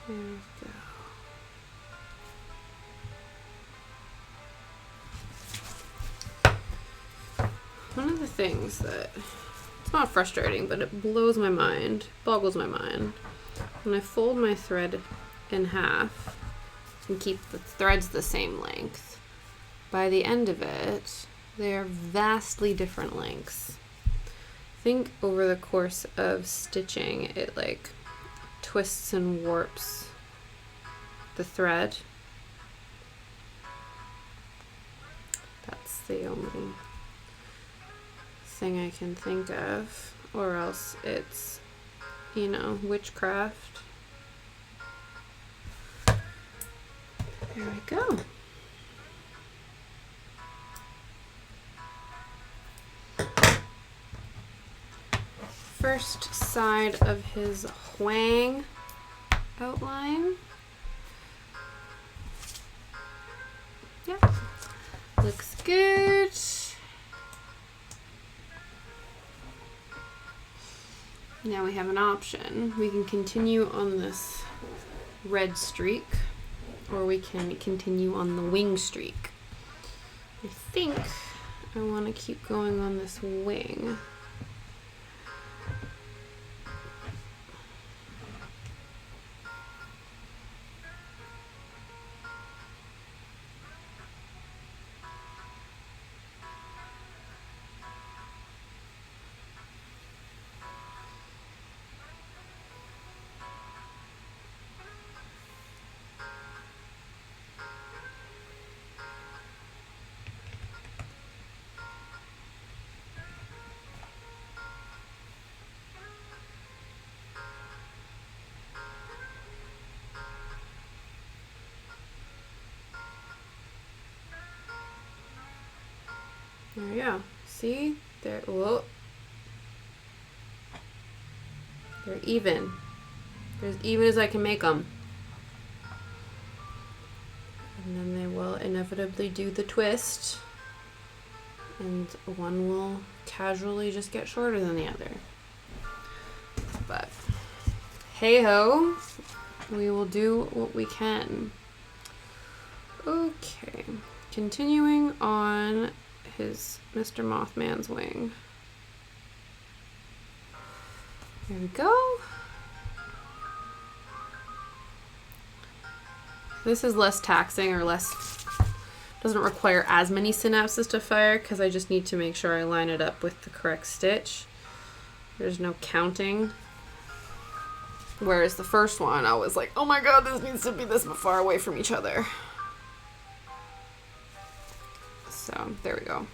Speaker 1: There we go. One of the things that, it's not frustrating, but it blows my mind, boggles my mind, when I fold my thread in half and keep the threads the same length, by the end of it, they are vastly different lengths. I think over the course of stitching, it like twists and warps the thread. That's the only thing I can think of, or else it's, you know, witchcraft. There we go. First side of his Huang outline. Yep, looks good. Now we have an option. We can continue on this red streak, or we can continue on the wing streak. I think I want to keep going on this wing. See? They're, whoa. They're even. They're as even as I can make them. And then they will inevitably do the twist. And one will casually just get shorter than the other. But hey-ho, we will do what we can. Okay, continuing on his Mr. Mothman's wing. There we go. This is less taxing or doesn't require as many synapses to fire because I just need to make sure I line it up with the correct stitch. There's no counting. Whereas the first one, I was like, oh my god, this needs to be this far away from each other. So, there we go.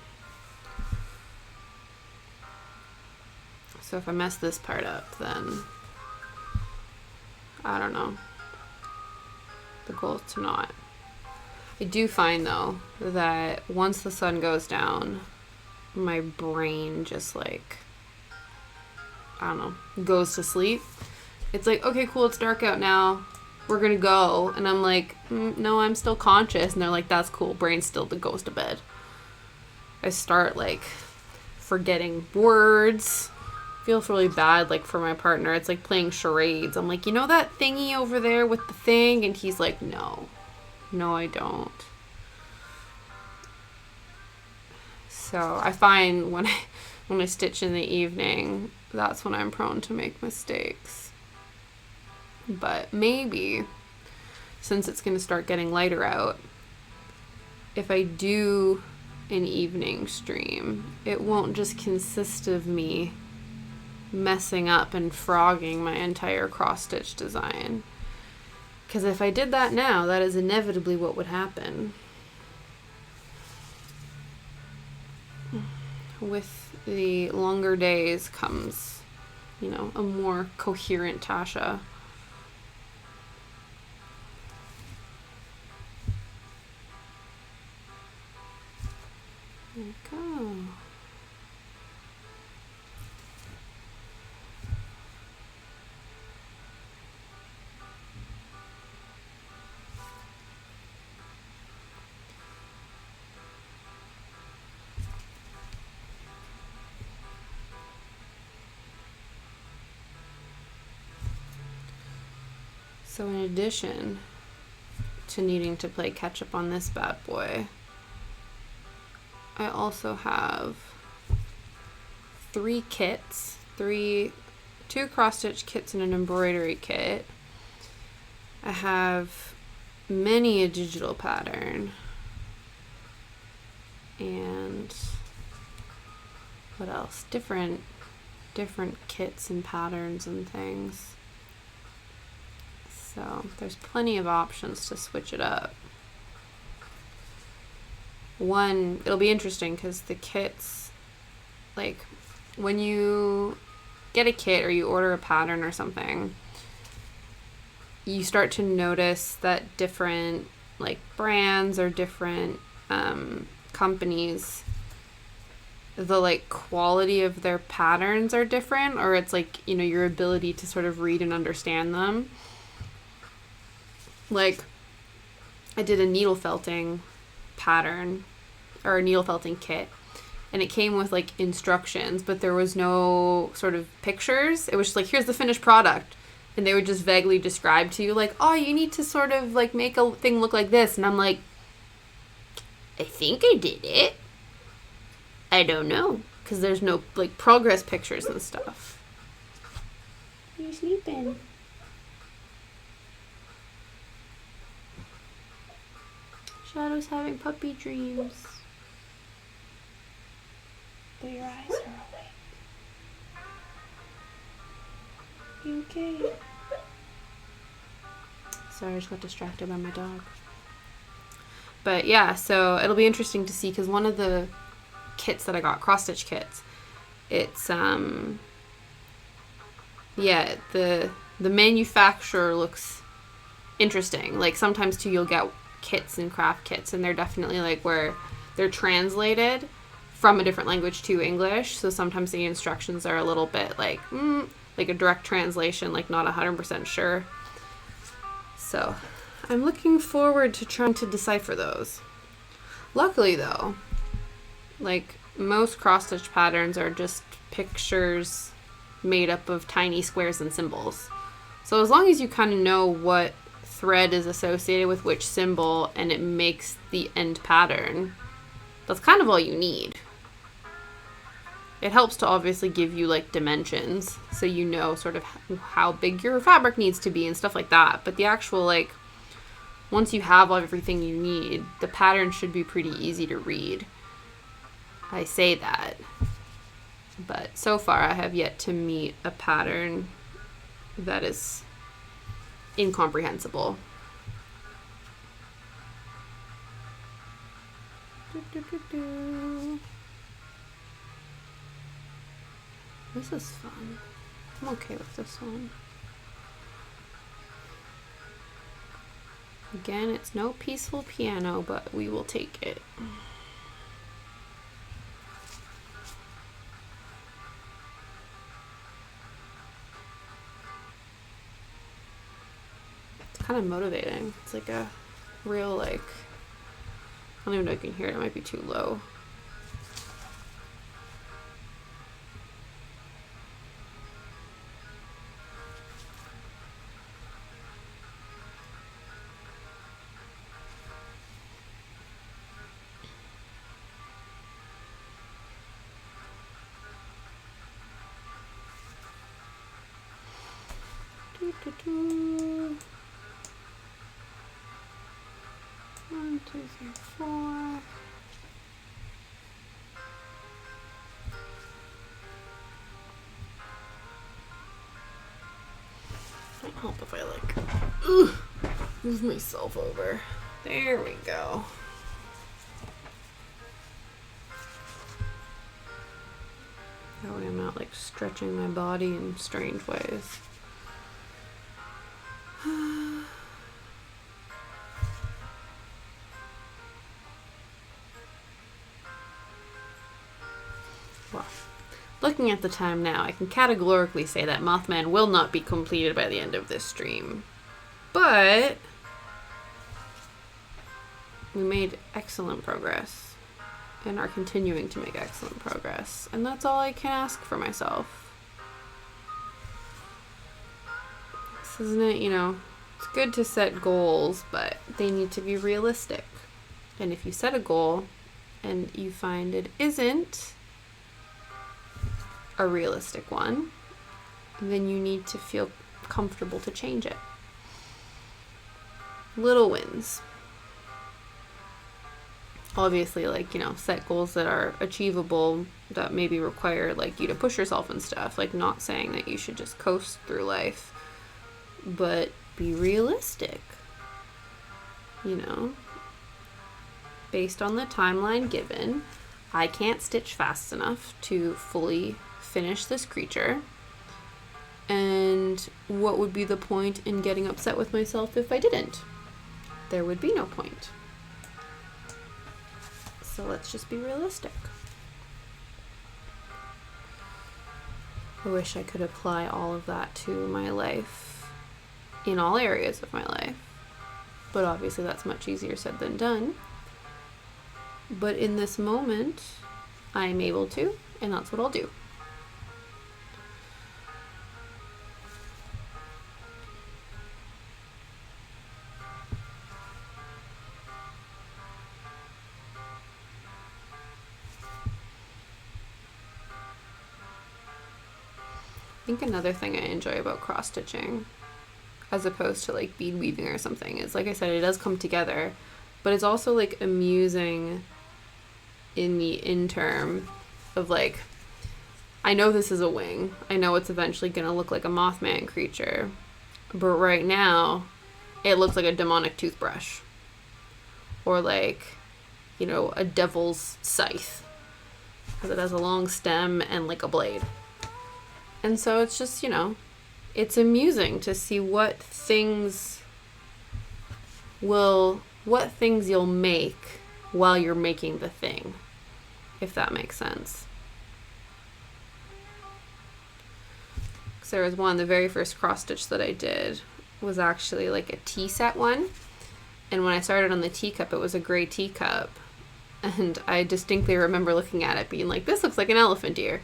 Speaker 1: So if I mess this part up, then I don't know. The goal is to not. I do find, though, that once the sun goes down, my brain just, like, I don't know, goes to sleep. It's like, okay, cool, it's dark out now. We're gonna go. And I'm like, no, I'm still conscious. And they're like, that's cool. Brain still goes to bed. I start, like, forgetting words. Feels really bad, like, for my partner. It's like playing charades. I'm like, you know that thingy over there with the thing? And he's like, no. No, I don't. So I find when I stitch in the evening, that's when I'm prone to make mistakes. But maybe, since it's going to start getting lighter out, if I do an evening stream, it won't just consist of me messing up and frogging my entire cross-stitch design. Because if I did that now, that is inevitably what would happen. With the longer days comes, you know, a more coherent Tasha. There we go. So in addition to needing to play catch up on this bad boy, I also have 3 kits, 2 cross-stitch kits and an embroidery kit. I have many a digital pattern, and what else? Different kits and patterns and things. So there's plenty of options to switch it up. One, it'll be interesting because the kits, like when you get a kit or you order a pattern or something, you start to notice that different like brands or different companies, the like quality of their patterns are different, or it's like, you know, your ability to sort of read and understand them. Like, I did a needle felting pattern, or a needle felting kit, and it came with, like, instructions, but there was no sort of pictures. It was just like, here's the finished product. And they would just vaguely describe to you, like, oh, you need to sort of, like, make a thing look like this. And I'm like, I think I did it. I don't know. Because there's no, like, progress pictures and stuff. Are you sleeping? Shadow's having puppy dreams. But your eyes are awake. You okay? Sorry, I just got distracted by my dog. But yeah, so it'll be interesting to see, because one of the kits that I got, cross-stitch kits, it's, yeah, the manufacturer looks interesting. Like, sometimes, too, you'll get kits and craft kits, and they're definitely, like, where they're translated from a different language to English. So sometimes the instructions are a little bit like a direct translation, like not 100% sure. So I'm looking forward to trying to decipher those. Luckily though, like most cross-stitch patterns are just pictures made up of tiny squares and symbols. So as long as you kind of know what thread is associated with which symbol and it makes the end pattern, that's kind of all you need. It helps to obviously give you like dimensions so you know sort of how big your fabric needs to be and stuff like that. But the actual like, once you have everything you need, the pattern should be pretty easy to read. I say that, but so far I have yet to meet a pattern that is incomprehensible. This is fun. I'm okay with this one. Again, it's no peaceful piano, but we will take it. It's kind of motivating. It's like a real, like, I don't even know if you can hear it. It might be too low. One, two, three, four. Might help if I like move myself over. There we go. That way I'm not like stretching my body in strange ways. Well, looking at the time now, I can categorically say that Mothman will not be completed by the end of this stream. But we made excellent progress and are continuing to make excellent progress. And that's all I can ask for myself. This isn't it, you know, it's good to set goals, but they need to be realistic. And if you set a goal and you find it isn't a realistic one, then you need to feel comfortable to change it. Little wins. Obviously, like, you know, set goals that are achievable, that maybe require like you to push yourself and stuff. Like, not saying that you should just coast through life, but be realistic, you know. Based on the timeline given, I can't stitch fast enough to fully finish this creature. And what would be the point in getting upset with myself if I didn't? There would be no point. So let's just be realistic. I wish I could apply all of that to my life in all areas of my life. But obviously that's much easier said than done. But in this moment, I'm able to, and that's what I'll do. I think another thing I enjoy about cross stitching, as opposed to like bead weaving or something, is, like I said, it does come together, but it's also like amusing in the interim of like, I know this is a wing. I know it's eventually going to look like a Mothman creature, but right now it looks like a demonic toothbrush, or like, you know, a devil's scythe, because it has a long stem and like a blade. And so it's just, you know, it's amusing to see what things you'll make while you're making the thing. if that makes sense. Because there was one, the very first cross stitch that I did was actually like a tea set one. And when I started on the teacup, it was a gray teacup. And I distinctly remember looking at it being like, this looks like an elephant ear.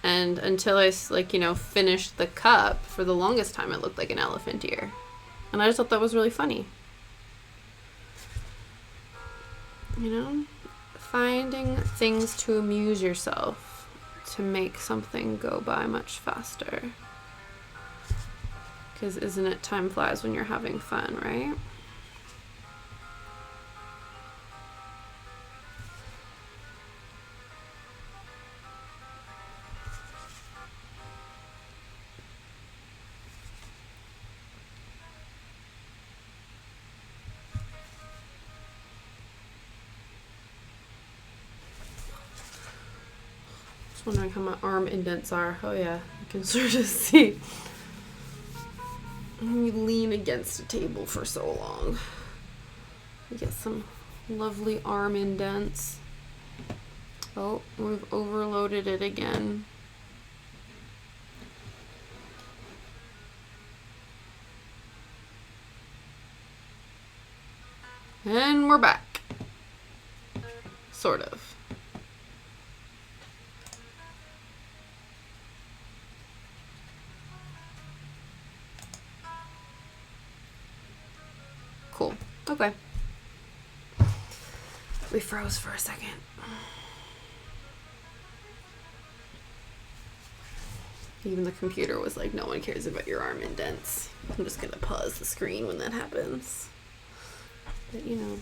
Speaker 1: And until I, like, you know, finished the cup, for the longest time it looked like an elephant ear. And I just thought that was really funny. You know? Finding things to amuse yourself, to make something go by much faster. Because isn't it time flies when you're having fun, right? Just wondering how my arm indents are. Oh yeah, you can sort of see. You lean against a table for so long. You get some lovely arm indents. Oh, we've overloaded it again. And we're back. Sort of. Cool. Okay. We froze for a second. Even the computer was like, no one cares about your arm indents. I'm just gonna pause the screen when that happens. But you know.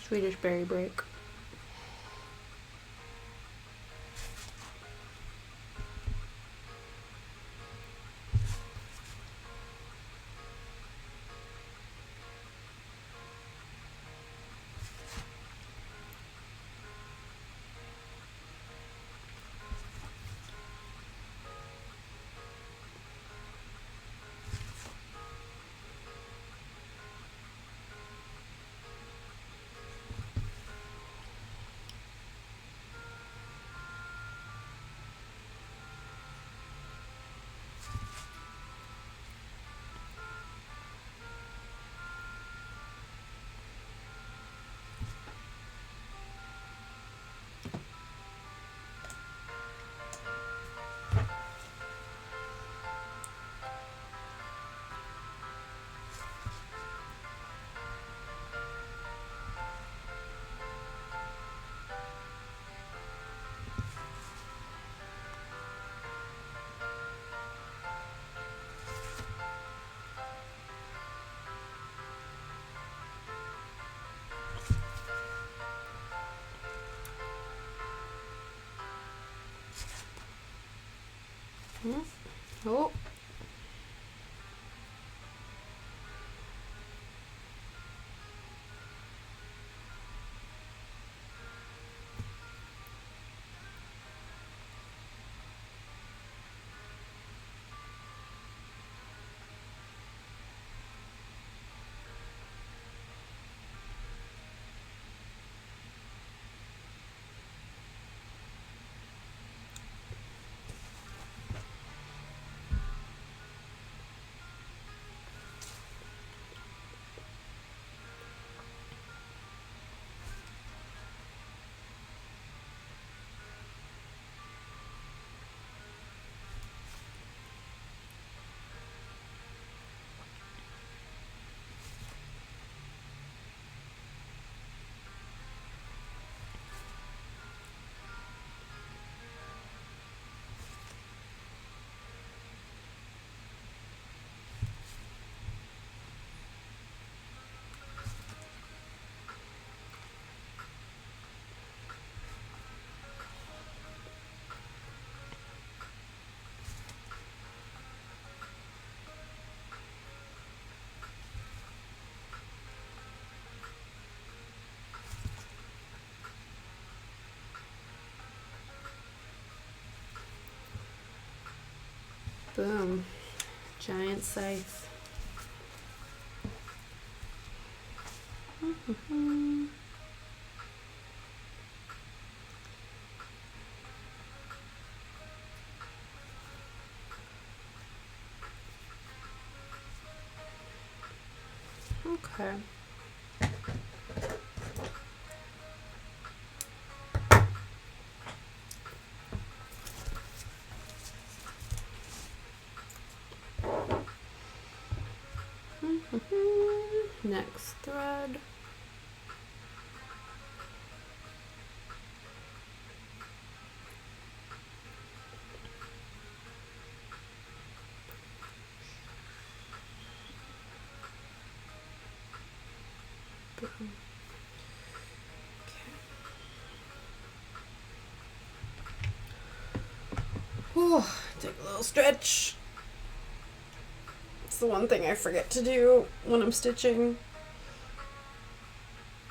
Speaker 1: Swedish berry break. Oh. Boom. Giant scythe. Okay. Next thread. Boom. Whew, take a little stretch. It's the one thing I forget to do when I'm stitching.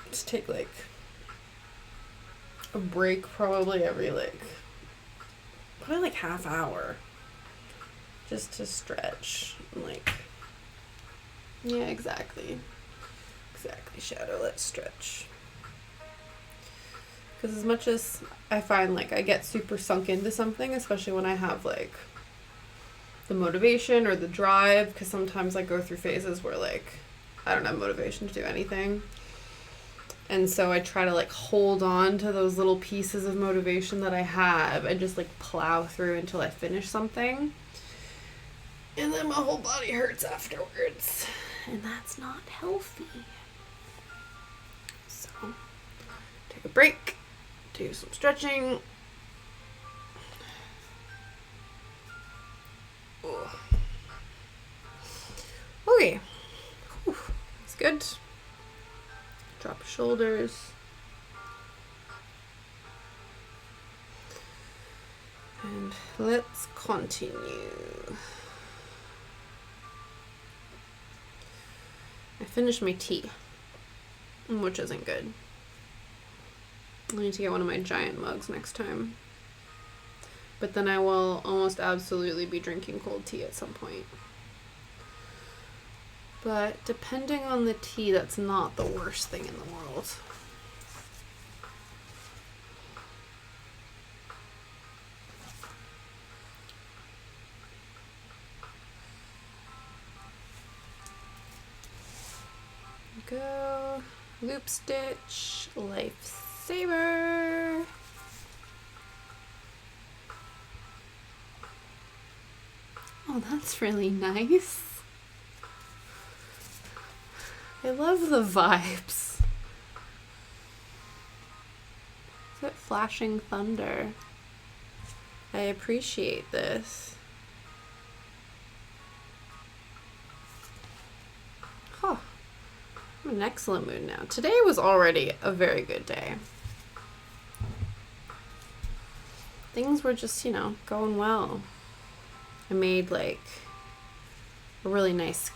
Speaker 1: Just take like a break probably every probably like half hour. Just to stretch. Like, yeah, exactly. Exactly, Shadow, let's stretch. Because as much as I find like I get super sunk into something, especially when I have like the motivation or the drive, because sometimes I go through phases where like I don't have motivation to do anything. And so I try to like hold on to those little pieces of motivation that I have and just like plow through until I finish something. And then my whole body hurts afterwards. And that's not healthy. So, take a break. Do some stretching. Ugh. Okay. Whew. That's good. Drop your shoulders. And let's continue. I finished my tea, which isn't good. I need to get one of my giant mugs next time. But then I will almost absolutely be drinking cold tea at some point. But depending on the tea, that's not the worst thing in the world. Go. Loop stitch. Lifesaver. Oh, that's really nice. I love the vibes. Is it flashing thunder? I appreciate this. Huh. I'm in an excellent mood now. Today was already a very good day. Things were just, going well. I made like a really nice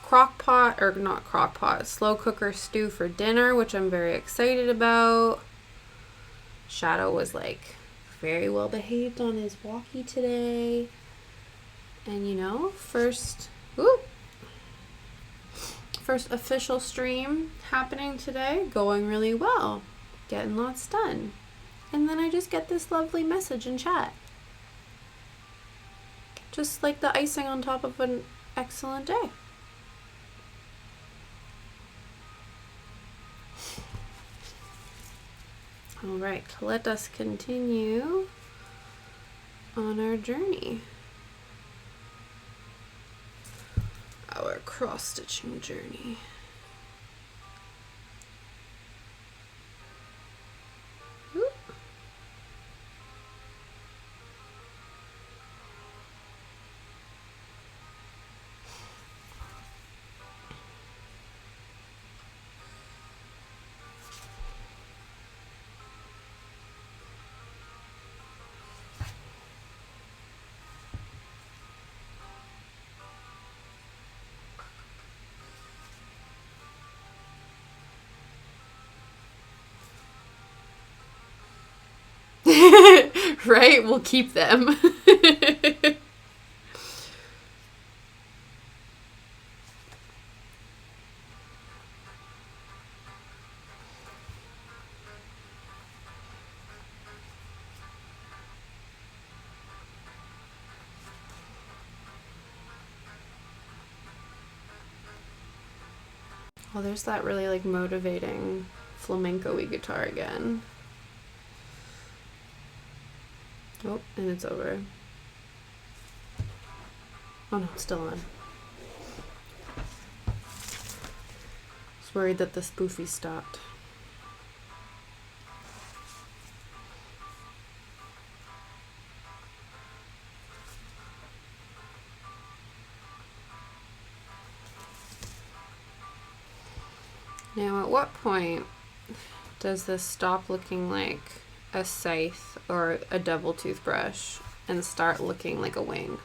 Speaker 1: slow cooker stew for dinner, which I'm very excited about. Shadow was like very well behaved on his walkie today. And first official stream happening today, going really well. Getting lots done. And then I just get this lovely message in chat. Just like the icing on top of an excellent day. All right, let us continue on our journey. Our cross-stitching journey. Oop. Right? We'll keep them. Oh, there's that really like motivating flamenco-y guitar again. Oh, and it's over. Oh no, it's still on. I was worried that the spoofy stopped. Now, at what point does this stop looking like a scythe or a double toothbrush and start looking like a wing?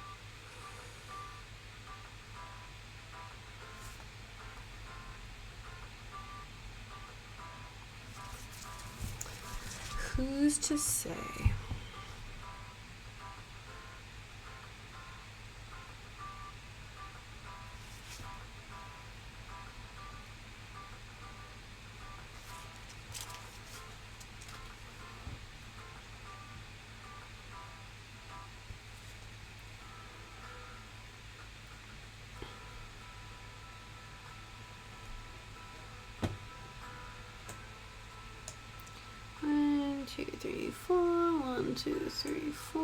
Speaker 1: Who's to say? One, two, three, four. 1, 2, 3, 4.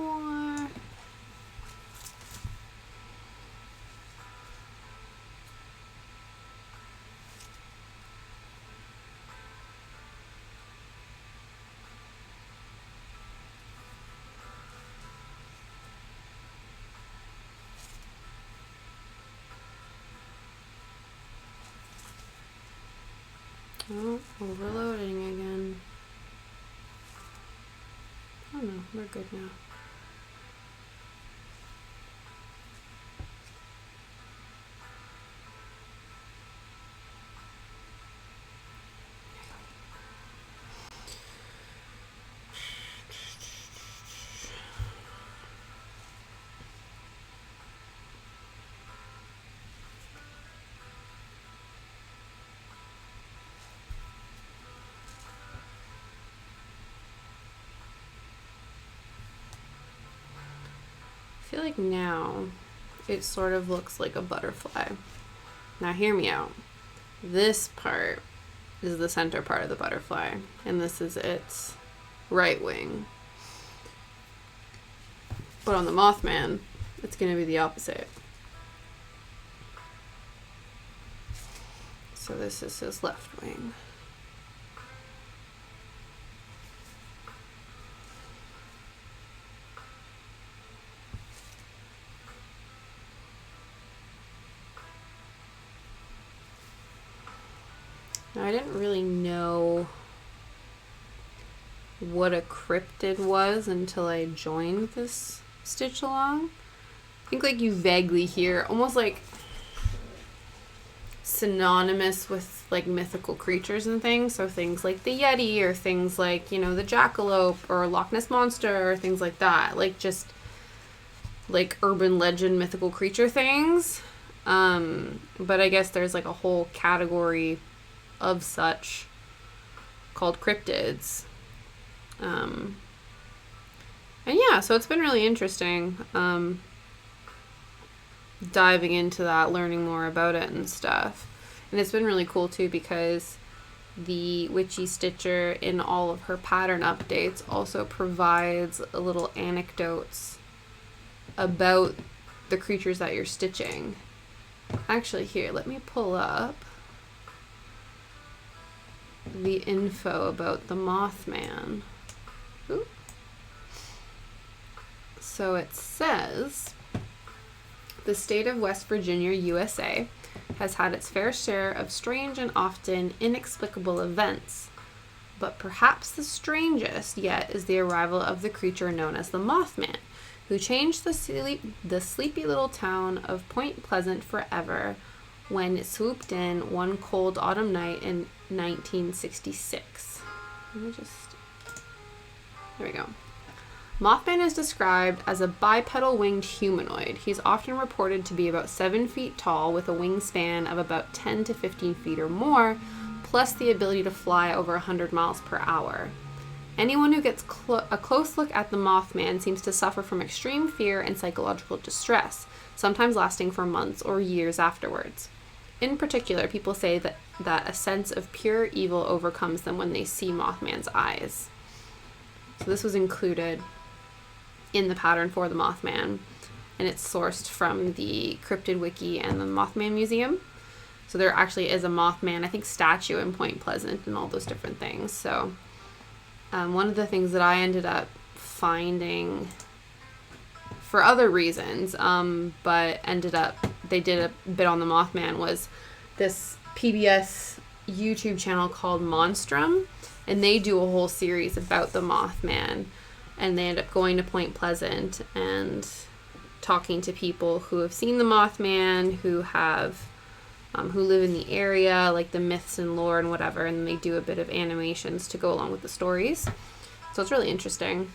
Speaker 1: Oh, overloading again. Oh no, we're good now. I feel like now it sort of looks like a butterfly. Now hear me out. This part is the center part of the butterfly, and this is its right wing. But on the Mothman, it's going to be the opposite. So this is his left wing. Now, I didn't really know what a cryptid was until I joined this stitch along. I think like you vaguely hear almost like synonymous with like mythical creatures and things. So things like the Yeti or things like, you know, the jackalope or Loch Ness Monster or things like that. Like just like urban legend mythical creature things. But I guess there's like a whole category of such called cryptids. And yeah, so it's been really interesting diving into that, learning more about it and stuff. And it's been really cool too because the Witchy Stitcher in all of her pattern updates also provides a little anecdotes about the creatures that you're stitching. Actually, here, let me pull up the info about the Mothman. Ooh. So it says, the state of West Virginia, USA, has had its fair share of strange and often inexplicable events. But perhaps the strangest yet is the arrival of the creature known as the Mothman, who changed the sleepy little town of Point Pleasant forever when it swooped in one cold autumn night in 1966. Let me just... There we go. Mothman is described as a bipedal winged humanoid. He's often reported to be about 7 feet tall with a wingspan of about 10 to 15 feet or more, plus the ability to fly over 100 miles per hour. Anyone who gets a close look at the Mothman seems to suffer from extreme fear and psychological distress, sometimes lasting for months or years afterwards. in particular, people say that a sense of pure evil overcomes them when they see Mothman's eyes. So this was included in the pattern for the Mothman, and it's sourced from the Cryptid Wiki and the Mothman Museum. So there actually is a Mothman, I think, statue in Point Pleasant and all those different things. So one of the things that I ended up finding for other reasons, but they did a bit on the Mothman, was this PBS YouTube channel called Monstrum, and they do a whole series about the Mothman, and they end up going to Point Pleasant and talking to people who have seen the Mothman, who live in the area, like the myths and lore and whatever, and they do a bit of animations to go along with the stories. So it's really interesting.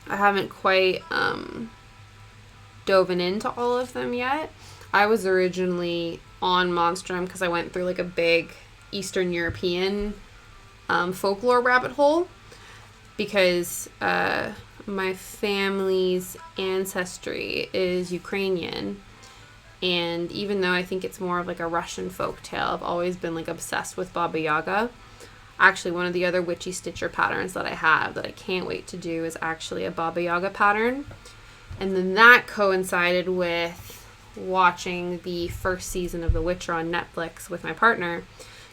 Speaker 1: I haven't quite dove into all of them yet. I was originally on Monstrum because I went through like a big Eastern European folklore rabbit hole, because my family's ancestry is Ukrainian, and even though I think it's more of like a Russian folk tale, I've always been like obsessed with Baba Yaga. Actually, one of the other Witchy Stitcher patterns that I have that I can't wait to do is actually a Baba Yaga pattern. And then that coincided with watching the first season of The Witcher on Netflix with my partner,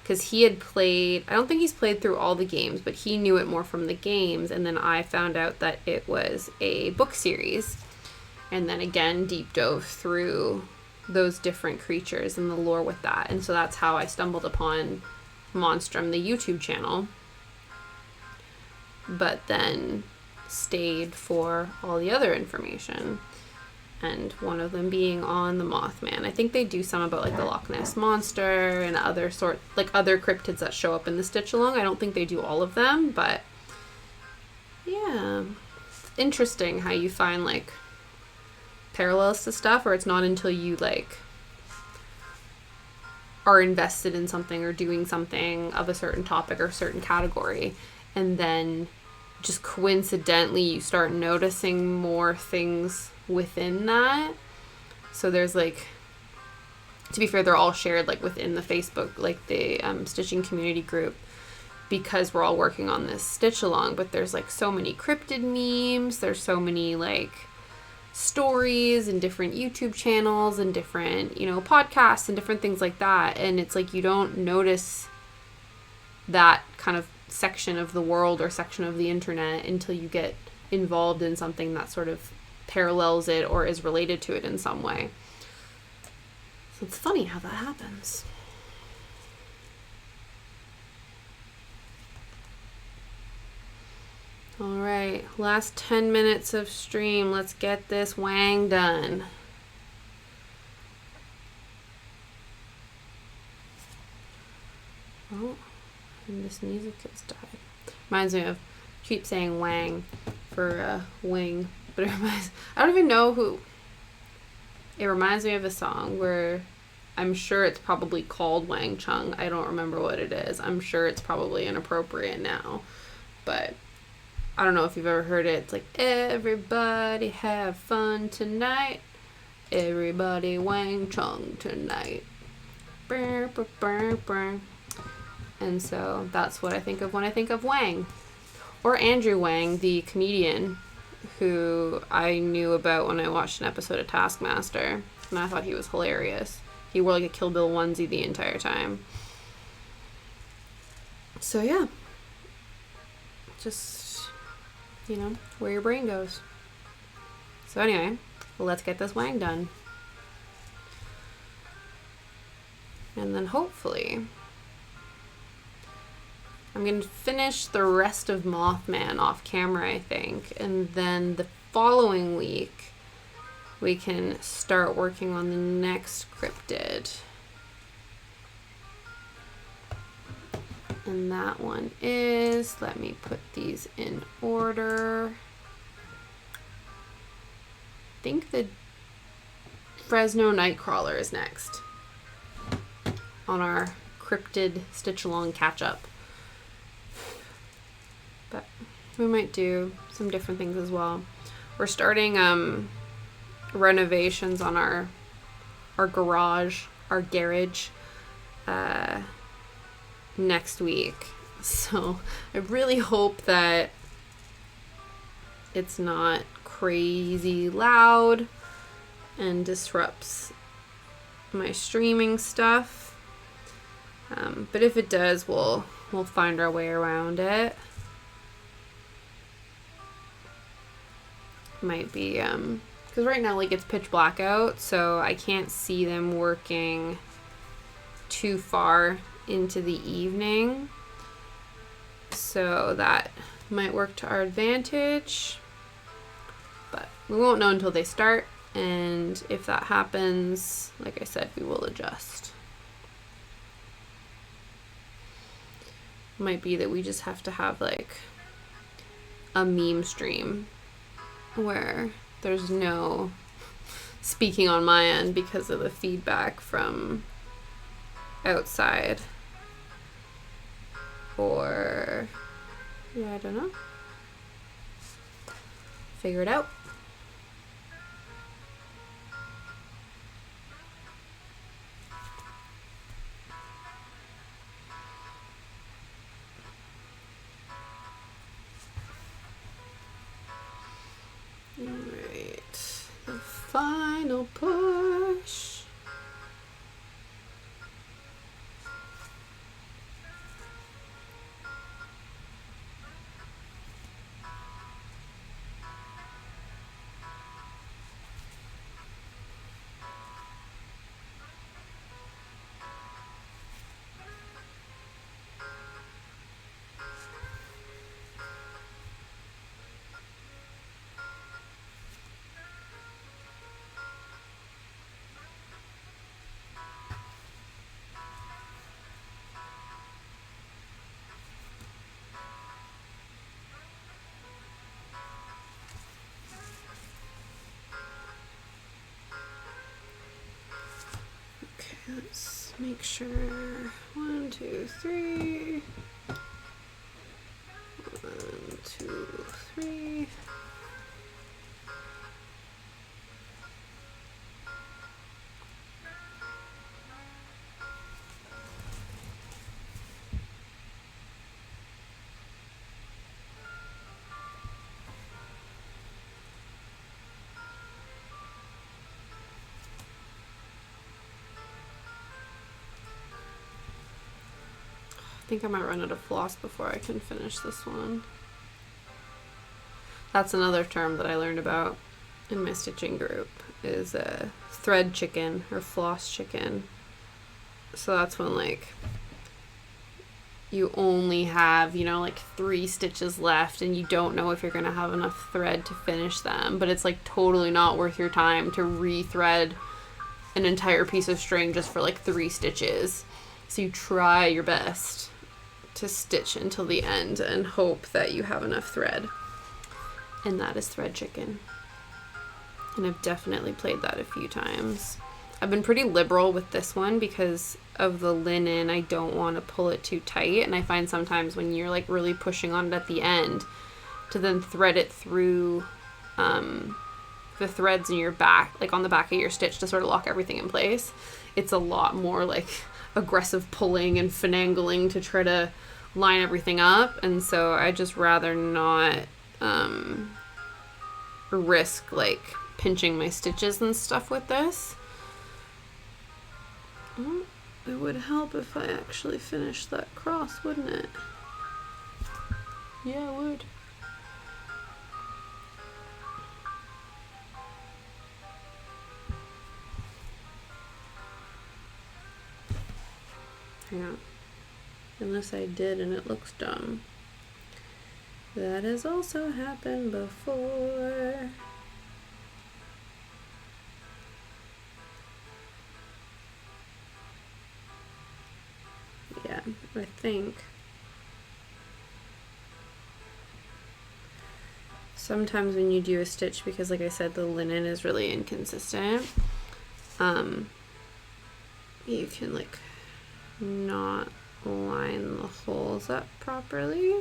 Speaker 1: because he had played, I don't think he's played through all the games, but he knew it more from the games, and then I found out that it was a book series, and then again deep dove through those different creatures and the lore with that. And so that's how I stumbled upon Monstrum, the YouTube channel, but then stayed for all the other information, and one of them being on the Mothman. I think they do some about like the Loch Ness Monster and other cryptids that show up in the stitch along. I don't think they do all of them, but yeah, interesting how you find like parallels to stuff, or it's not until you like are invested in something or doing something of a certain topic or certain category, and then just coincidentally you start noticing more things within that. So there's like, to be fair, they're all shared like within the Facebook, like the stitching community group, because we're all working on this stitch along. But there's like so many cryptid memes, there's so many like stories and different YouTube channels and different, podcasts and different things like that. And it's like you don't notice that kind of section of the world or section of the internet until you get involved in something that sort of parallels it or is related to it in some way. So it's funny how that happens. All right, last 10 minutes of stream. Let's get this wang done. Oh, and this music has died. Reminds me of, keep saying wang for wing, but I don't even know who. It reminds me of a song where I'm sure it's probably called Wang Chung. I don't remember what it is. I'm sure it's probably inappropriate now, but I don't know if you've ever heard it. It's like, everybody have fun tonight. Everybody Wang Chung tonight. Burr, burr, burr, burr. And so that's what I think of when I think of Wang. Or Andrew Wang, the comedian, who I knew about when I watched an episode of Taskmaster. And I thought he was hilarious. He wore like a Kill Bill onesie the entire time. So yeah. Just, where your brain goes. So anyway, let's get this wang done. And then hopefully I'm going to finish the rest of Mothman off camera, I think. And then the following week, we can start working on the next cryptid. And that one is, let me put these in order. I think the Fresno Nightcrawler is next on our cryptid stitch along catch up. But we might do some different things as well. We're starting renovations on our garage, our garage next week. So I really hope that it's not crazy loud and disrupts my streaming stuff. But if it does, we'll find our way around it. Might be because right now, like, it's pitch black out, so I can't see them working too far into the evening. So that might work to our advantage. But we won't know until they start. And if that happens, like I said, we will adjust. Might be that we just have to have, like, a meme stream where there's no speaking on my end because of the feedback from outside. Or, yeah, I don't know. Figure it out. Alright, the final push. Let's make sure. 1, 2, 3. 1, 2, 3. I think I might run out of floss before I can finish this one. That's another term that I learned about in my stitching group, is a thread chicken or floss chicken. So that's when, like, you only have, you know, like 3 stitches left and you don't know if you're going to have enough thread to finish them, but it's like totally not worth your time to re-thread an entire piece of string just for like 3 stitches. So you try your best to stitch until the end and hope that you have enough thread. And that is thread chicken. And I've definitely played that a few times. I've been pretty liberal with this one because of the linen. I don't want to pull it too tight. And I find sometimes when you're like really pushing on it at the end to then thread it through the threads in your back, like on the back of your stitch to sort of lock everything in place, it's a lot more like aggressive pulling and finagling to try to line everything up. And so I just rather not risk like pinching my stitches and stuff with this. Well, it would help if I actually finished that cross, wouldn't it? Yeah, it would. Yeah. Unless I did and it looks dumb. That has also happened before. Yeah, I think. Sometimes when you do a stitch, because like I said, the linen is really inconsistent, you can like not line the holes up properly.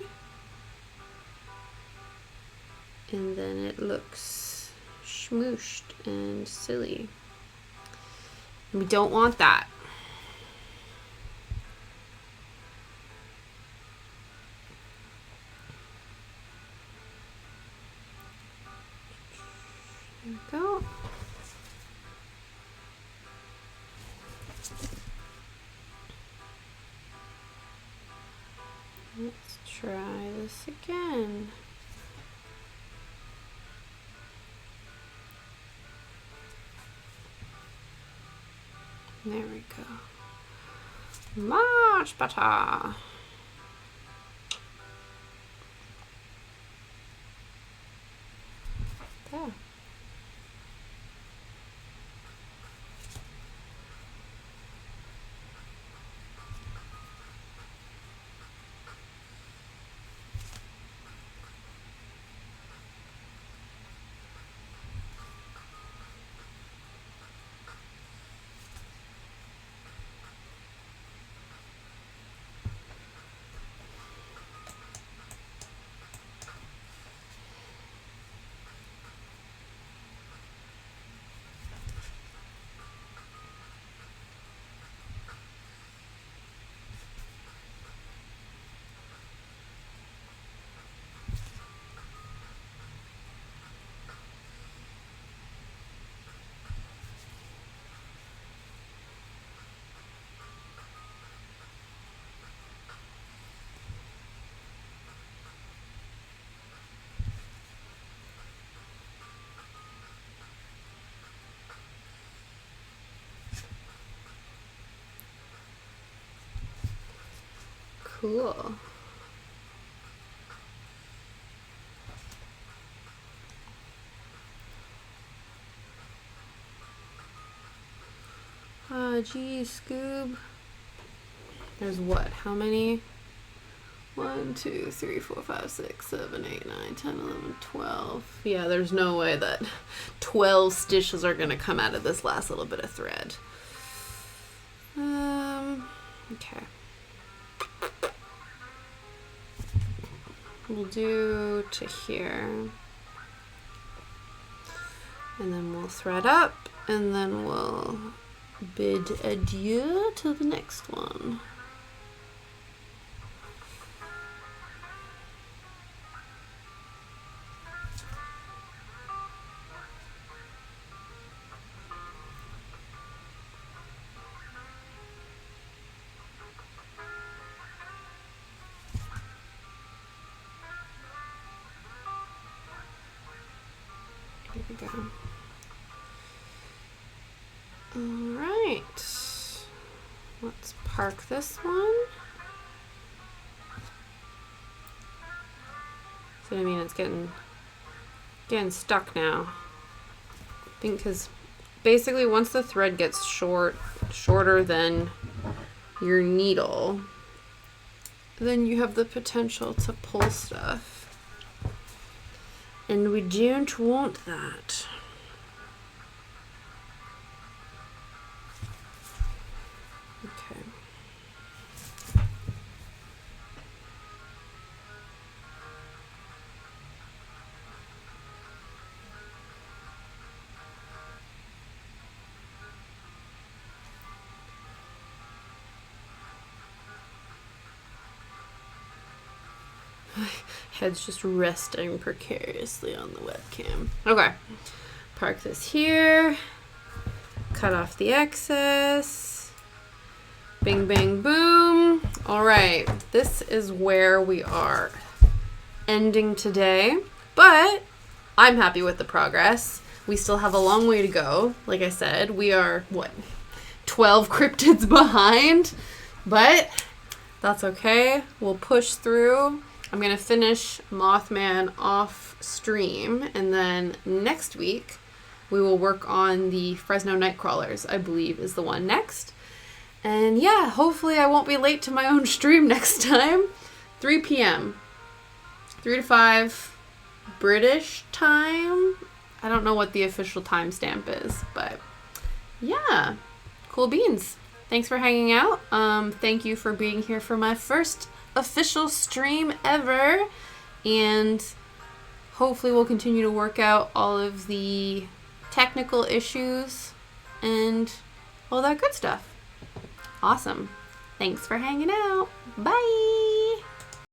Speaker 1: And then it looks smooshed and silly. And we don't want that. we go. Let's try this again. There we go. Much better. There. Cool. Geez, Scoob. There's what? How many? 1, 2, 3, 4, 5, 6, 7, 8, 9, 10, 11, 12. Yeah, there's no way that 12 stitches are gonna come out of this last little bit of thread. Okay. We'll do to here. And then we'll thread up, and then we'll bid adieu to the next one. Here we go. All right, let's park this one. So I mean, it's getting stuck now. I think because basically once the thread gets shorter than your needle, then you have the potential to pull stuff. And we don't want that. Okay. Head's just resting precariously on the webcam. Okay. Park this here. Cut off the excess. Bing, bang, boom. All right. This is where we are ending today, but I'm happy with the progress. We still have a long way to go. Like I said, we are, 12 cryptids behind, but that's okay. We'll push through. I'm going to finish Mothman off stream, and then next week we will work on the Fresno Nightcrawlers, I believe is the one next. And yeah, hopefully I won't be late to my own stream next time. 3 p.m. 3 to 5 British time. I don't know what the official timestamp is, but yeah, cool beans. Thanks for hanging out. Thank you for being here for my first official stream ever, and hopefully we'll continue to work out all of the technical issues and all that good stuff. Awesome. Thanks for hanging out. Bye.